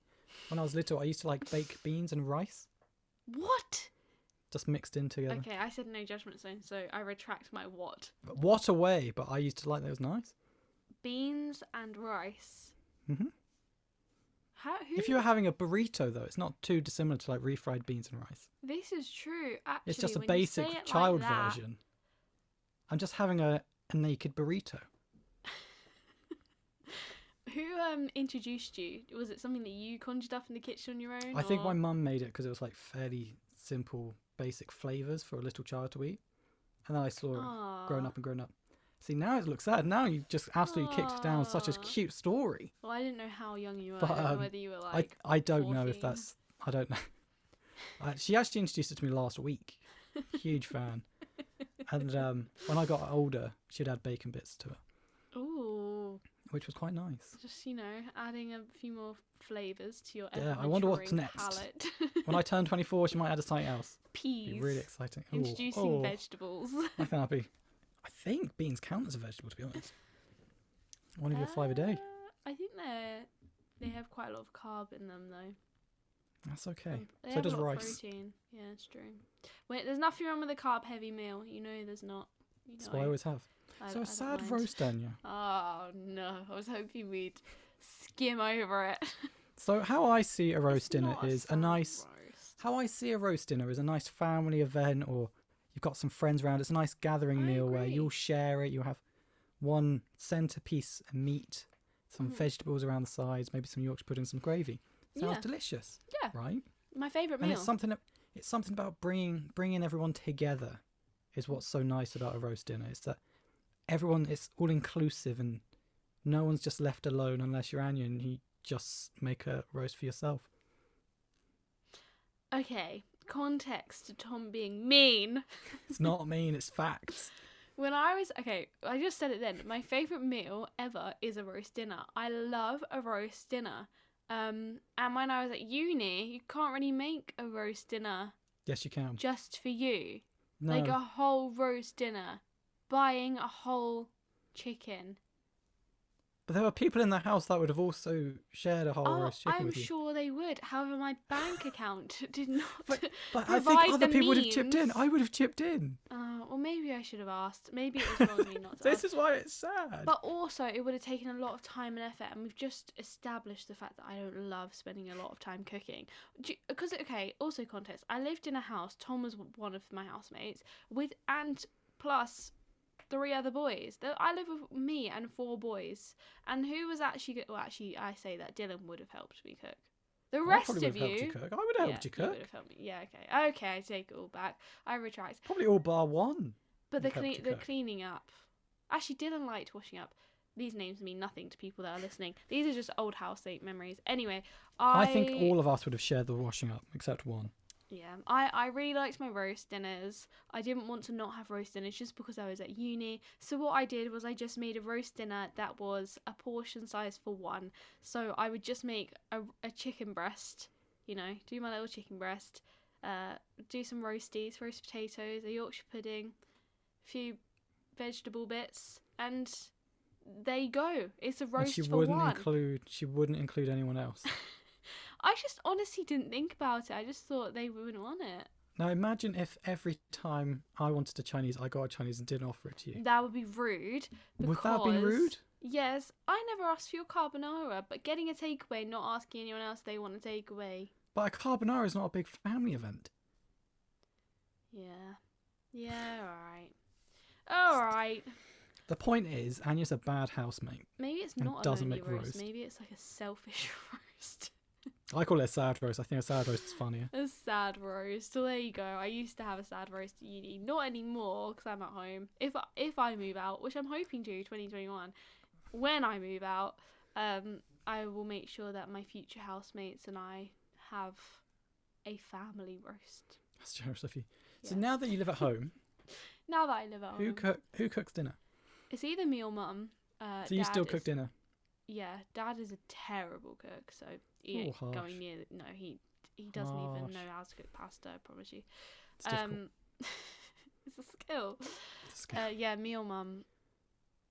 When I was little, I used to like baked beans and rice, What? just mixed in together. Okay, I said no judgment zone, so I retract my what. But what a way! But I used to like that. It was nice. Beans and rice. hmm How? Who? If you were having a burrito, though, it's not too dissimilar to like refried beans and rice. This is true. Actually, It's just a when you say basic it child like that, version. I'm just having a naked burrito. Who introduced you? Was it something that you conjured up in the kitchen on your own? I think or- my mum made it because it was like fairly simple, basic flavours for a little child to eat. And then I saw it grown Aw. up and grown up. See, now it looks sad. Now you just absolutely kicked it down such a Aw. cute story. Well, I didn't know how young you were. But, I don't know um, whether you were like. I don't know if 14. that's... I don't know. She actually introduced it to me last week. Huge fan. And when I got older, she'd add bacon bits to it, Ooh, which was quite nice. just adding a few more flavors to your Yeah, I wonder what's ever-maturing next. palate. When I turn 24, she might add something else. Peas. Be really exciting. Ooh, Introducing oh, vegetables. I think that'd be... I think beans count as a vegetable, to be honest. One of your 5 a day. I think they have quite a lot of carb in them though. That's okay. They So have does a lot of rice. protein. Yeah, it's true. Wait, there's nothing wrong with a carb heavy meal. You know, there's not. You know, That's what I always have. I So a don't sad mind. roast, Daniel. Oh no! I was hoping we'd skim over it. So how I see a roast It's dinner not is a sad nice... roast. How I see a roast dinner is a nice family event, or you've got some friends around. It's a nice gathering I meal where agree. you'll share it. You'll have one centerpiece of meat, some Mhm. vegetables around the sides, maybe some Yorkshire pudding, some gravy. Sounds Yeah. delicious, Yeah, right? my favourite And meal. it's something about bringing everyone together is what's so nice about a roast dinner. It's that it's all inclusive and no one's just left alone unless you're Anya and you just make a roast for yourself. Okay, context to Tom being mean. It's not mean, it's facts. When I just said it then. My favourite meal ever is a roast dinner. I love a roast dinner. And when I was at uni, you can't really make a roast dinner Yes, you can. just for you. No, Like a whole roast dinner. Buying a whole chicken. But there were people in the house that would have also shared a whole Oh, roast chicken I'm with you. sure they would. However, my bank account did not But I provide think other the people would have chipped in. means. I would have chipped in. Well, maybe I should have asked. Maybe it was wrong of me not to This ask. is why it's sad. But also, it would have taken a lot of time and effort, and we've just established the fact that I don't love spending a lot of time cooking. Because, okay, also context. I lived in a house. Tom was one of my housemates and plus 3 other boys. I live with me and 4 boys. And who was actually... Well, actually, I say that Dylan would have helped me cook. The rest probably of would have helped you cook. I would have helped you You cook. would have helped me. Yeah, okay. Okay, I take it all back. I retract. Probably all bar one. But would have helped you the cook. cleaning up... Actually, Dylan liked washing up. These names mean nothing to people that are listening. These are just old housemate memories. Anyway, I think all of us would have shared the washing up, except one. Yeah, I really liked my roast dinners. I didn't want to not have roast dinners just because I was at uni. So what I did was I just made a roast dinner that was a portion size for 1. So I would just make a chicken breast, do my little chicken breast, do some roasties, roast potatoes, a Yorkshire pudding, a few vegetable bits, and there you go. It's a roast for 1. She wouldn't include anyone else. I just honestly didn't think about it. I just thought they wouldn't want it. Now imagine if every time I wanted a Chinese, I got a Chinese and didn't offer it to you. That would be rude. Would that have been rude? Yes, I never asked for your carbonara, but getting a takeaway, not asking anyone else they want a takeaway. But a carbonara is not a big family event. Yeah. Yeah, alright. Alright. The point is, Anya's a bad housemate. Maybe it's and not a doesn't lonely make roast. roast. Maybe it's like a selfish roast. I call it a sad roast. I think a sad roast is funnier. A sad roast. So there you go. I used to have a sad roast at uni. Not anymore because I'm at home. If I move out, which I'm hoping to 2021, when I move out, I will make sure that my future housemates and I have a family roast. That's generous of you. Yeah. So now that you live at home, Now that I live at home, who cooks dinner? it's either me or mum. So you Dad still cook dinner? Yeah, Dad is a terrible cook, so he Oh, ain't harsh. going near. No, he doesn't even Harsh. know how to cook pasta. I promise you. It's difficult. It's a skill. It's scary. Yeah, me or mum.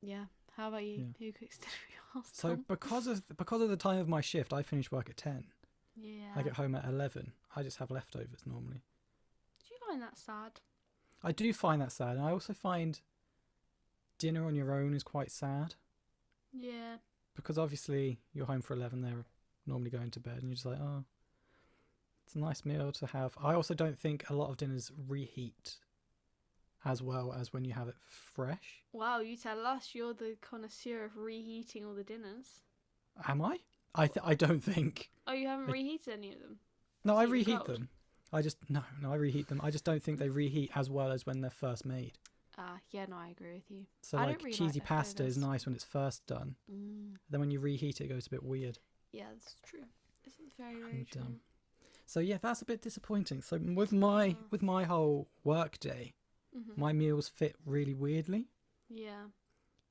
Yeah. How about you? Yeah. Who cooks dinner for your house? So Tom? because of the time of my shift, I finish work at 10. Yeah. I get home at 11. I just have leftovers normally. Do you find that sad? I do find that sad, and I also find dinner on your own is quite sad Yeah. because obviously you're home for 11. They're normally going to bed, and you're just like, oh, it's a nice meal to have. I also don't think a lot of dinners reheat as well as when you have it fresh. Wow, you tell us you're the connoisseur of reheating all the dinners. Am I? I don't think. Oh, you haven't I- reheated any of them? No, I Keep it reheat cold. them. I reheat them. I just don't think they reheat as well as when they're first made. Yeah, no, I agree with you. So I don't like really cheesy like pasta is leftovers. nice when it's first done. Then when you reheat it, it goes a bit weird. Yeah, that's true. This is very, very And, true. So yeah, that's a bit disappointing. So with my whole work day, Mm-hmm. my meals fit really weirdly Yeah.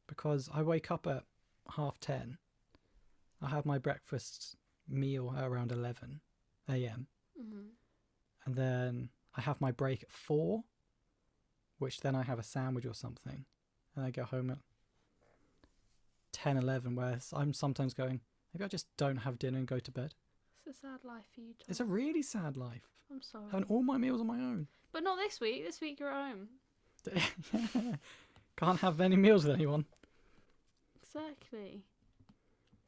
because I wake up at 10:30. I have my breakfast meal at around 11 a.m. Mm-hmm. and then I have my break at 4, which then I have a sandwich or something, and I get home at 10:11. Whereas I'm sometimes going, maybe I just don't have dinner and go to bed. It's a sad life for you, Tom. It's a really sad life. I'm sorry. Having all my meals on my own. But not this week. This week you're at home. Can't have any meals with anyone. Exactly.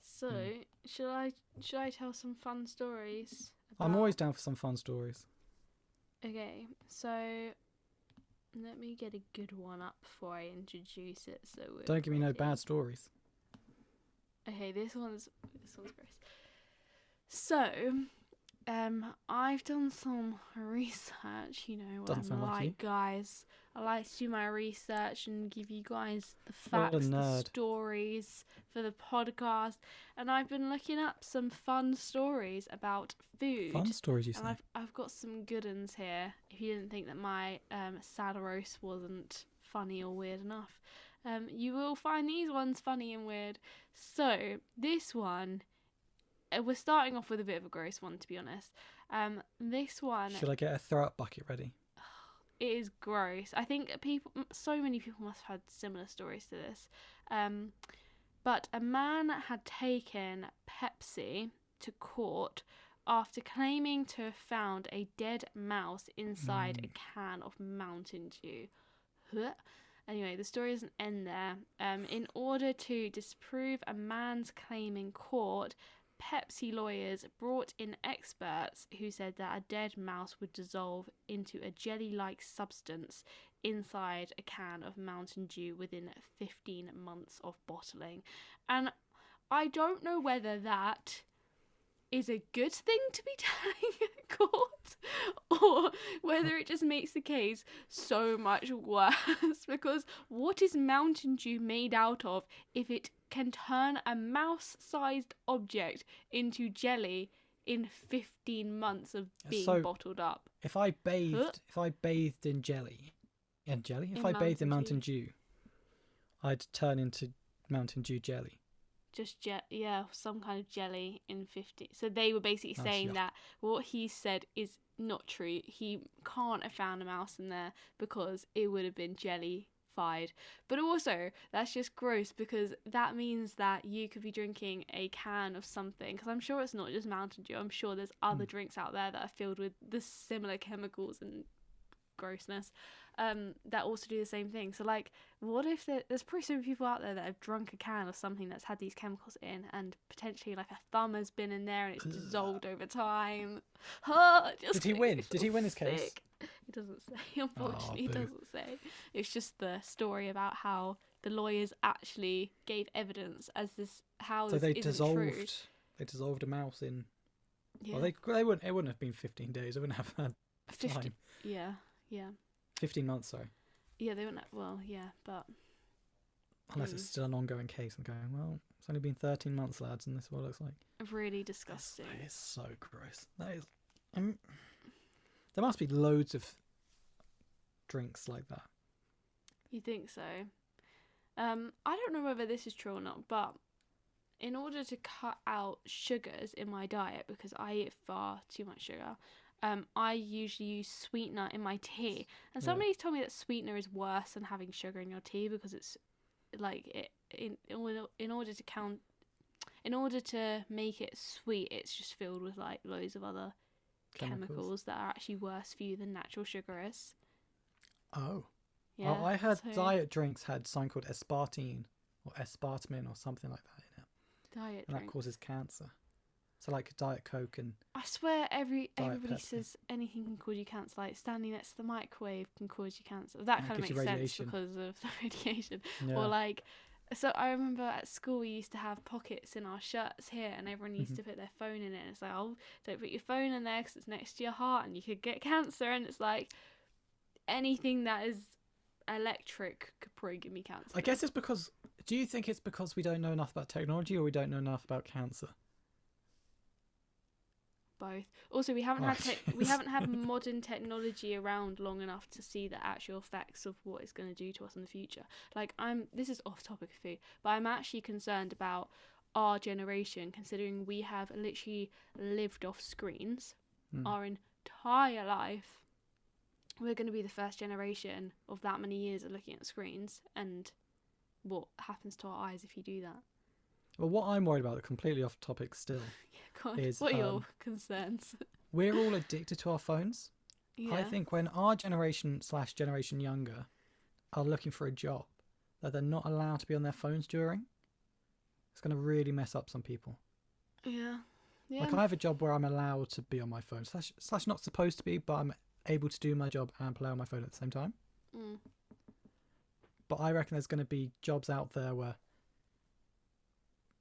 So, Hmm. should I tell some fun stories? I'm about- always down for some fun stories. Okay, so let me get a good one up before I introduce it. So we're Don't give me no ready. bad stories. Okay, this one's gross. So, I've done some research. You know what Doesn't I'm sound like you. like, guys. I like to do my research and give you guys the What a facts, the nerd. stories for the podcast. And I've been looking up some fun stories about food. Fun stories, you say? And I've got some good ones here. If you didn't think that my sad roast wasn't funny or weird enough, you will find these ones funny and weird. So this one, we're starting off with a bit of a gross one, to be honest. This one Should I get a throw up bucket ready? it is gross. I think so many people must have had similar stories to this. But a man had taken Pepsi to court after claiming to have found a dead mouse inside a can of Mountain Dew. Huh? Anyway, the story doesn't end there. In order to disprove a man's claim in court, Pepsi lawyers brought in experts who said that a dead mouse would dissolve into a jelly-like substance inside a can of Mountain Dew within 15 months of bottling. And I don't know whether that is a good thing to be telling a court, or whether it just makes the case so much worse, because what is Mountain Dew made out of if it can turn a mouse-sized object into jelly in 15 months of being bottled up? If I bathed in jelly, if I bathed in Mountain Dew, I'd turn into Mountain Dew jelly. Just some kind of jelly in 50. So they were basically saying that what he said is not true. He can't have found a mouse in there because it would have been jelly-fied. But also, that's just gross, because that means that you could be drinking a can of something, because I'm sure it's not just Mountain Dew. I'm sure there's other drinks out there that are filled with the similar chemicals and grossness that also do the same thing. So like, what if there's probably so many people out there that have drunk a can of something that's had these chemicals in, and potentially like a thumb has been in there and it's dissolved over time. Did he win his case? He doesn't say, unfortunately. He doesn't say. It's just the story about how the lawyers actually gave evidence as this how so this they isn't dissolved true. They dissolved a mouse in Yeah. well, it wouldn't have been 15 days. It wouldn't have had 50. time. Yeah. 15 months, sorry. Yeah, they wouldn't. Well, yeah, but unless it's still an ongoing case. I'm going, well, it's only been 13 months, lads, and this is what it looks like. really disgusting. That is so gross. That is. There must be loads of drinks like that. You think so? I don't know whether this is true or not, but in order to cut out sugars in my diet, because I eat far too much sugar, I usually use sweetener in my tea. And somebody's told me that sweetener is worse than having sugar in your tea, because it's like in order to make it sweet, it's just filled with like loads of other chemicals that are actually worse for you than natural sugar is. Oh. Yeah. Well, I heard diet drinks had something called aspartame or aspartame or something like that in it. Diet and drink. that causes cancer. So like Diet Coke and I swear everybody Pepsi. says anything can cause you cancer. Like standing next to the microwave can cause you cancer. That kind of makes sense because of the radiation. Yeah. Or like, so I remember at school we used to have pockets in our shirts here, and everyone used to put their phone in it. And it's like, oh, don't put your phone in there because it's next to your heart and you could get cancer. And it's like anything that is electric could probably give me cancer. I guess it's because. Do you think it's because we don't know enough about technology, or we don't know enough about cancer? Both. Also, we haven't had modern technology around long enough to see the actual effects of what it's going to do to us in the future. Like, this is off topic of food, but I'm actually concerned about our generation, considering we have literally lived off screens our entire life. We're going to be the first generation of that many years of looking at screens, and what happens to our eyes if you do that. Well, what I'm worried about, completely off topic still, is what are your concerns? We're all addicted to our phones. Yeah. I think when our generation / generation younger are looking for a job that they're not allowed to be on their phones during, it's going to really mess up some people. Yeah. Like, I have a job where I'm allowed to be on my phone, / not supposed to be, but I'm able to do my job and play on my phone at the same time. But I reckon there's going to be jobs out there where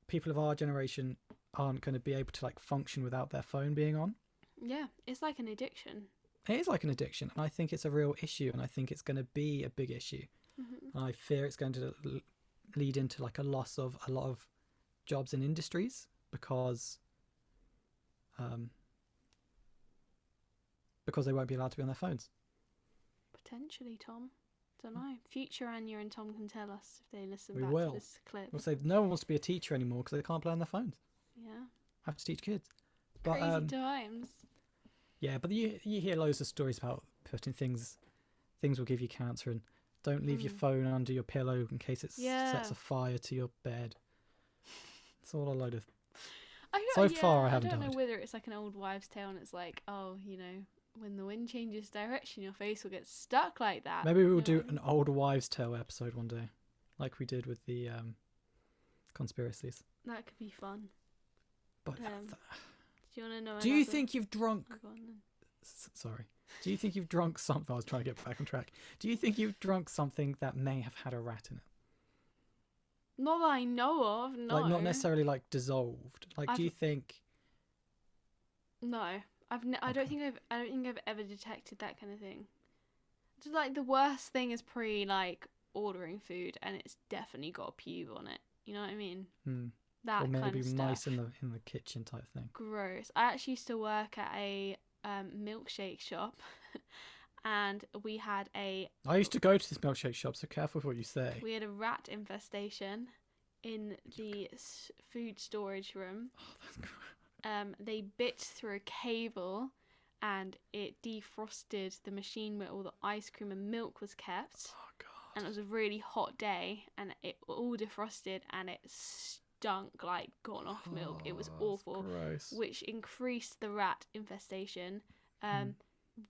people of our generation aren't going to be able to like function without their phone being on. Yeah, it's like an addiction. It is like an addiction, and I think it's a real issue, and I think it's going to be a big issue. And I fear it's going to lead into like a loss of a lot of jobs in industries because they won't be allowed to be on their phones. Potentially, Tom. Don't know. Future Anya and Tom can tell us if they listen We back will. to this clip. We'll say no one wants to be a teacher anymore because they can't play on their phones. Yeah. Have to teach kids. But, Crazy times. Yeah, but you hear loads of stories about putting things will give you cancer, and don't leave your phone under your pillow in case it sets a fire to your bed. It's all a load of. I So don't, yeah, far, I haven't don't know died. whether it's like an old wives' tale and it's like, oh, when the wind changes direction, your face will get stuck like that. Maybe we will You know do what I an mean? old wives' tale episode one day, like we did with the conspiracies. That could be fun. But Do you want to know? do you think you've drunk? Go on then. Sorry. Do you think you've drunk something? I was trying to get back on track. Do you think you've drunk something that may have had a rat in it? Not that I know of. No. Like not necessarily like dissolved. Like, do you think? No, I don't Okay. think I've ever detected that kind of thing. Just like the worst thing is like ordering food and it's definitely got a pube on it. You know what I mean? That Or kind maybe of mice stuff. in the kitchen type thing. Gross. I actually used to work at a milkshake shop, and we had a I used to go to this milkshake shop, so careful with what you say. rat infestation in the food storage room. Oh, that's gross. They bit through a cable, and it defrosted the machine where all the ice cream and milk was kept. Oh god. And it was a really hot day, and it all defrosted, and it stunk like gone off milk. It was Oh, awful, gross. which increased the rat infestation.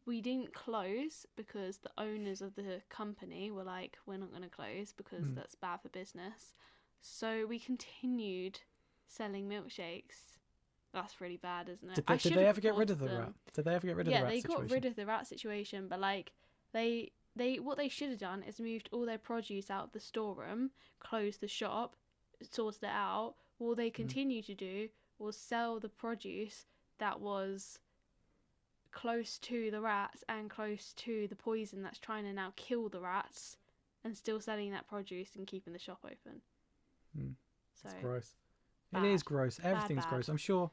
We didn't close because the owners of the company were like, we're not going to close because that's bad for business. So we continued selling milkshakes. That's really bad, isn't it? Did they ever get rid of the rat? Did they ever get rid of the rat Yeah, they situation? got rid of the rat situation, but like they what they should have done is moved all their produce out of the storeroom, closed the shop, sorted it out. All they continued to do was sell the produce that was close to the rats and close to the poison that's trying to now kill the rats, and still selling that produce and keeping the shop open. So It's gross. bad. It is gross. Everything's bad. gross. I'm sure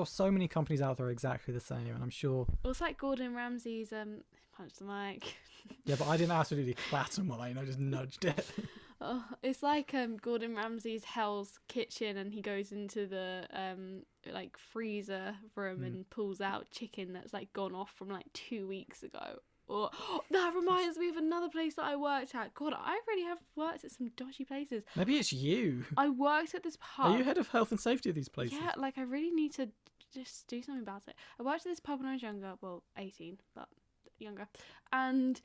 so many companies out there are exactly the same, and I'm sure. it was like Gordon Ramsay's punch the mic. Yeah, but I didn't absolutely clatter mine. I just nudged it. Oh, it's like Gordon Ramsay's Hell's Kitchen, and he goes into the like freezer room and pulls out chicken that's like gone off from like 2 weeks ago. Or that reminds me of another place that I worked at. God, I really have worked at some dodgy places. Maybe it's you. I worked at this pub. Are you head of health and safety of these places? Yeah, like I really need to just do something about it. I worked at this pub when I was younger, well, 18, but younger. And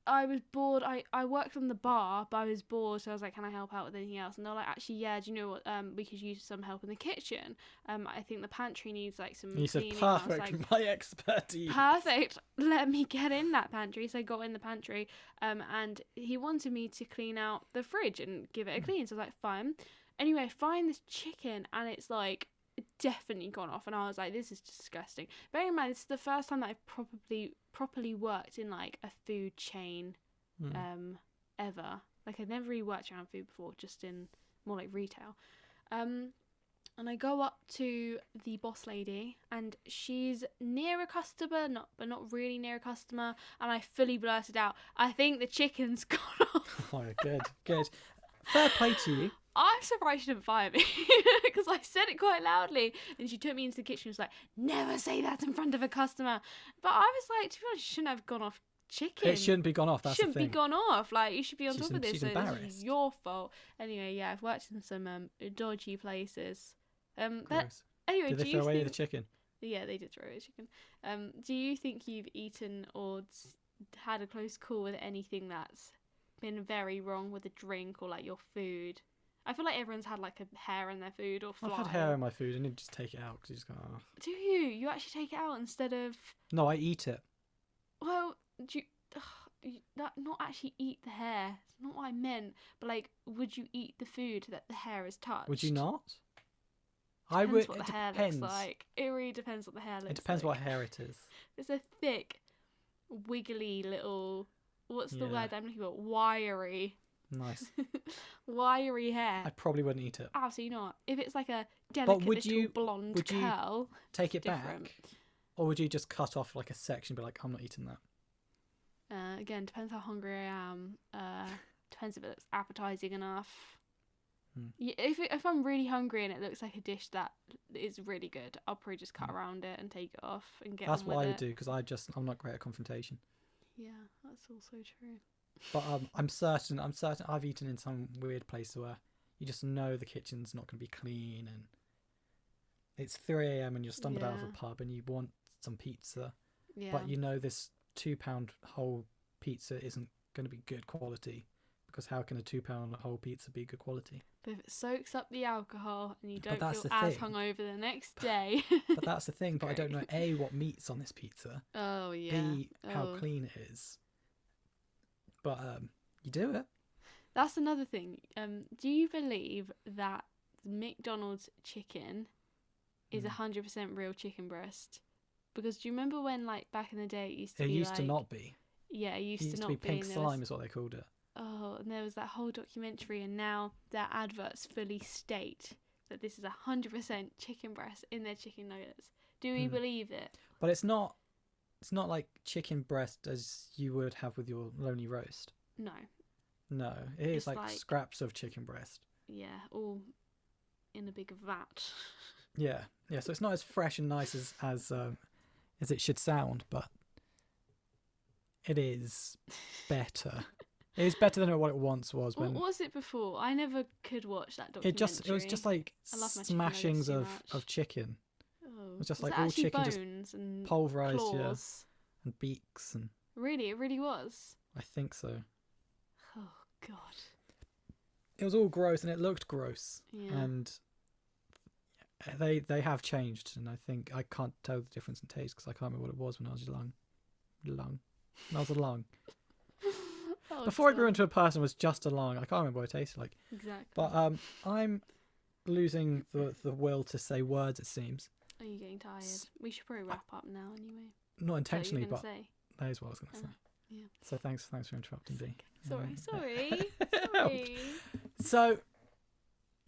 I was bored. I worked on the bar, but I was bored, so I was like, can I help out with anything else? And they're like, actually, yeah, do you know what? We could use some help in the kitchen. I think the pantry needs like some You said cleaning. And I was perfect. like, My expertise. perfect, let me get in that pantry. So I got in the pantry, and he wanted me to clean out the fridge and give it a clean. So I was like, fine. Anyway, I find this chicken, and it's like definitely gone off, and I was like, this is disgusting. Bearing in mind, this is the first time that I've properly worked in like a food chain ever. Like I'd never really worked around food before, just in more like retail. And I go up to the boss lady, and she's near a customer, but not really near a customer, and I fully blurted out, I think the chicken's gone off. Oh, good. Fair play to you. I'm surprised she didn't fire me, because I said it quite loudly, and she took me into the kitchen and was like, never say that in front of a customer. But I was like, to be honest, she shouldn't have gone off chicken. It shouldn't be gone off. That's shouldn't the thing. be gone off. Like, you should be on top of this. She's So this embarrassed. is your fault. Anyway, yeah, I've worked in some dodgy places. Gross. Anyway, Did do they you throw away think? the chicken? Yeah, they did throw away chicken. Do you think you've eaten or had a close call with anything that's been very wrong with a drink or like your food? I feel like everyone's had like a hair in their food or fly. I've had hair in my food and you just take it out because you just go, oh. Do you? You actually take it out instead of? No, I eat it. Well, do you not actually eat the hair? It's not what I meant. But like, would you eat the food that the hair has touched? Would you not? Depends I would. what It the hair depends. looks like. It really depends what the hair looks like. It depends what hair it is. It's a thick, wiggly little. What's the Yeah. word I'm looking for? Wiry. Nice. Wiry hair. I probably wouldn't eat it. Absolutely not. If it's like a delicate would little blonde would you curl, Take it different. back, or would you just cut off like a section and be like, I'm not eating that? Again, depends how hungry I am. Depends if it looks appetizing enough. Yeah, if I'm really hungry and it looks like a dish that is really good, I'll probably just cut around it and take it off and get That's on what with I it. would do because I'm not great at confrontation. Yeah, that's also true. But I'm certain I've eaten in some weird place where you just know the kitchen's not going to be clean, and it's 3 a.m. and you're stumbled out of a pub and you want some pizza, but you know this £2 whole pizza isn't going to be good quality, because how can a £2 whole pizza be good quality? But if it soaks up the alcohol and you don't that's feel the as thing. hungover the next day. But that's the thing. But I don't know A, what meat's on this pizza. Oh yeah. B, how clean it is. But you do it. That's another thing. Do you believe that McDonald's chicken is 100% real chicken breast? Because do you remember when, like, back in the day, it used to be used to not be. Yeah, it used to not be pink and slime is what they called it. Oh, and there was that whole documentary, and now their adverts fully state that this is 100% chicken breast in their chicken nuggets. Do we believe it? But it's not like chicken breast as you would have with your lonely roast. No, it is like scraps of chicken breast. Yeah, all in a big vat. Yeah. So it's not as fresh and nice as it should sound, but it is better. It is better than what it once was. When what was it before? I never could watch that documentary. It was just like smashings of chicken. Oh, it was just like all chicken, just and pulverized, claws? and beaks, and Really, it really was. I think so. Oh God. It was all gross, and it looked gross, and they have changed, and I think I can't tell the difference in taste because I can't remember what it was when I was young. When I was a lung. Before I grew into a person, it was just a lung. I can't remember what it tasted like. Exactly. But I'm losing the will to say words, it seems. Are you getting tired? We should probably wrap up now anyway. Not intentionally, but say? That is what I was going to say. Yeah. So thanks for interrupting, Dee. Sorry. So,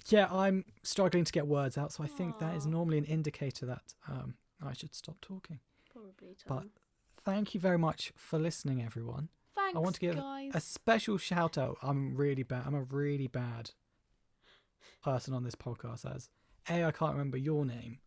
yeah, I'm struggling to get words out, so I think that is normally an indicator that I should stop talking. Probably, Tom. But thank you very much for listening, everyone. Thanks, I want to give guys. a special shout out. I'm really bad. I'm a really bad person on this podcast, as A, I can't remember your name,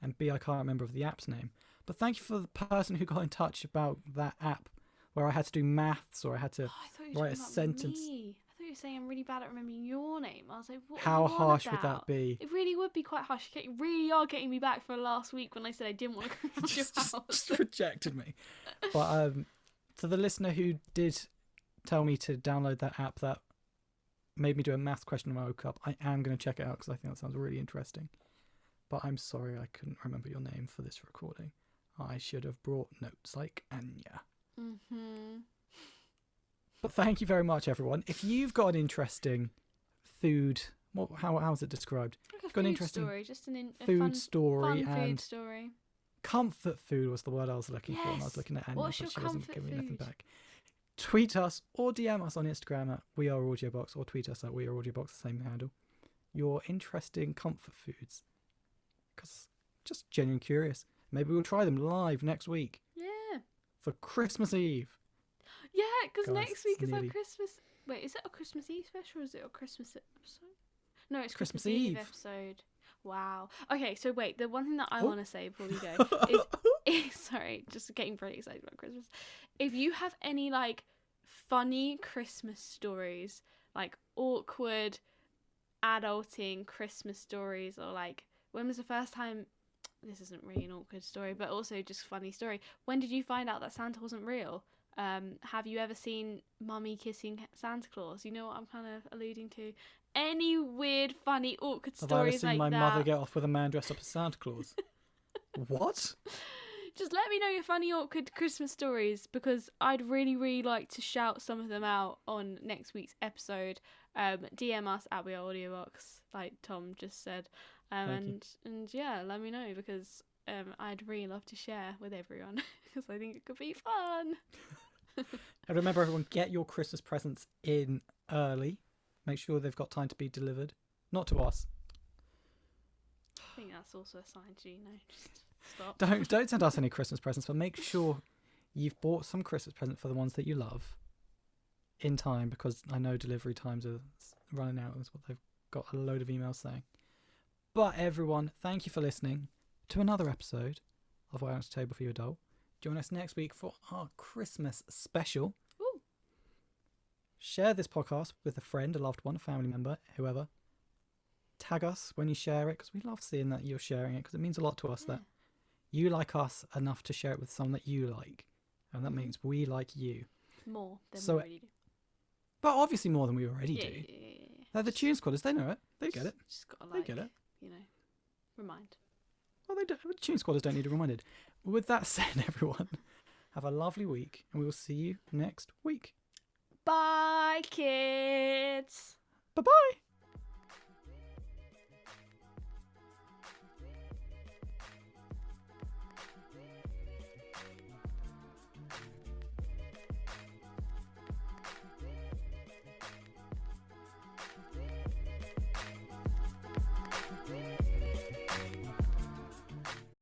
and B, I can't remember of the app's name. But thank you for the person who got in touch about that app where I had to do maths or I had to write a sentence. Me. I thought you were saying I'm really bad at remembering your name. I was like, what? How harsh would that be? It really would be quite harsh. You really are getting me back for last week when I said I didn't want to come to your house. Just rejected me. But to the listener who did tell me to download that app that made me do a maths question when I woke up, I am going to check it out because I think that sounds really interesting. But I'm sorry I couldn't remember your name for this recording. I should have brought notes like Anya. But thank you very much, everyone. If you've got an interesting food, how is it described? Like a got an food interesting story, just a food fun story food and story. Comfort food was the word I was looking for, and I was looking at Anya, but she wasn't giving me nothing back. Tweet us or DM us on Instagram at We Are Audiobox, or tweet us at We Are Audiobox, the same handle. Your interesting comfort foods, because just genuinely curious. Maybe we'll try them live next week. Yeah. For Christmas Eve. Yeah, because Guys, next week is our nearly- Christmas. Wait, is it a Christmas Eve special or is it a Christmas episode? No, it's Christmas Christmas Eve Eve. episode. Wow. Okay, so wait, the one thing that I want to say before we go is sorry, just getting really excited about Christmas. If you have any like funny Christmas stories, like awkward adulting Christmas stories, or like when was the first time, this isn't really an awkward story, but also just funny story. When did you find out that Santa wasn't real? Have you ever seen Mummy kissing Santa Claus? You know what I'm kind of alluding to? Any weird, funny, awkward Have I ever stories seen like my that? mother get off with a man dressed up as Santa Claus? What? Just let me know your funny, awkward Christmas stories, because I'd really, really like to shout some of them out on next week's episode. DM us at We Are Audiobox, like Tom just said. And yeah, let me know, because I'd really love to share with everyone, because I think it could be fun. And remember, everyone, get your Christmas presents in early. Make sure they've got time to be delivered. Not to us. I think that's also a sign to, just stop. Don't send us any Christmas presents, but make sure you've bought some Christmas present for the ones that you love in time, because I know delivery times are running out. That's what they've got a load of emails saying. But everyone, thank you for listening to another episode of Why Aren't You Table for Your Adult. Join us next week for our Christmas special. Ooh. Share this podcast with a friend, a loved one, a family member, whoever. tag us when you share it, because we love seeing that you're sharing it, because it means a lot to us Yeah. that you like us enough to share it with someone that you like, and that Mhm. means we like you. More than So- we already do. But obviously more than we already Yeah, do. yeah, yeah, yeah, yeah. They're the Tune Squatters. They know it. They get it. Just gotta They like, get it. you know, remind. Well, they don't. The Tune Squatters don't need to be reminded. With that said, everyone, have a lovely week, and we will see you next week. Bye, kids. Bye bye.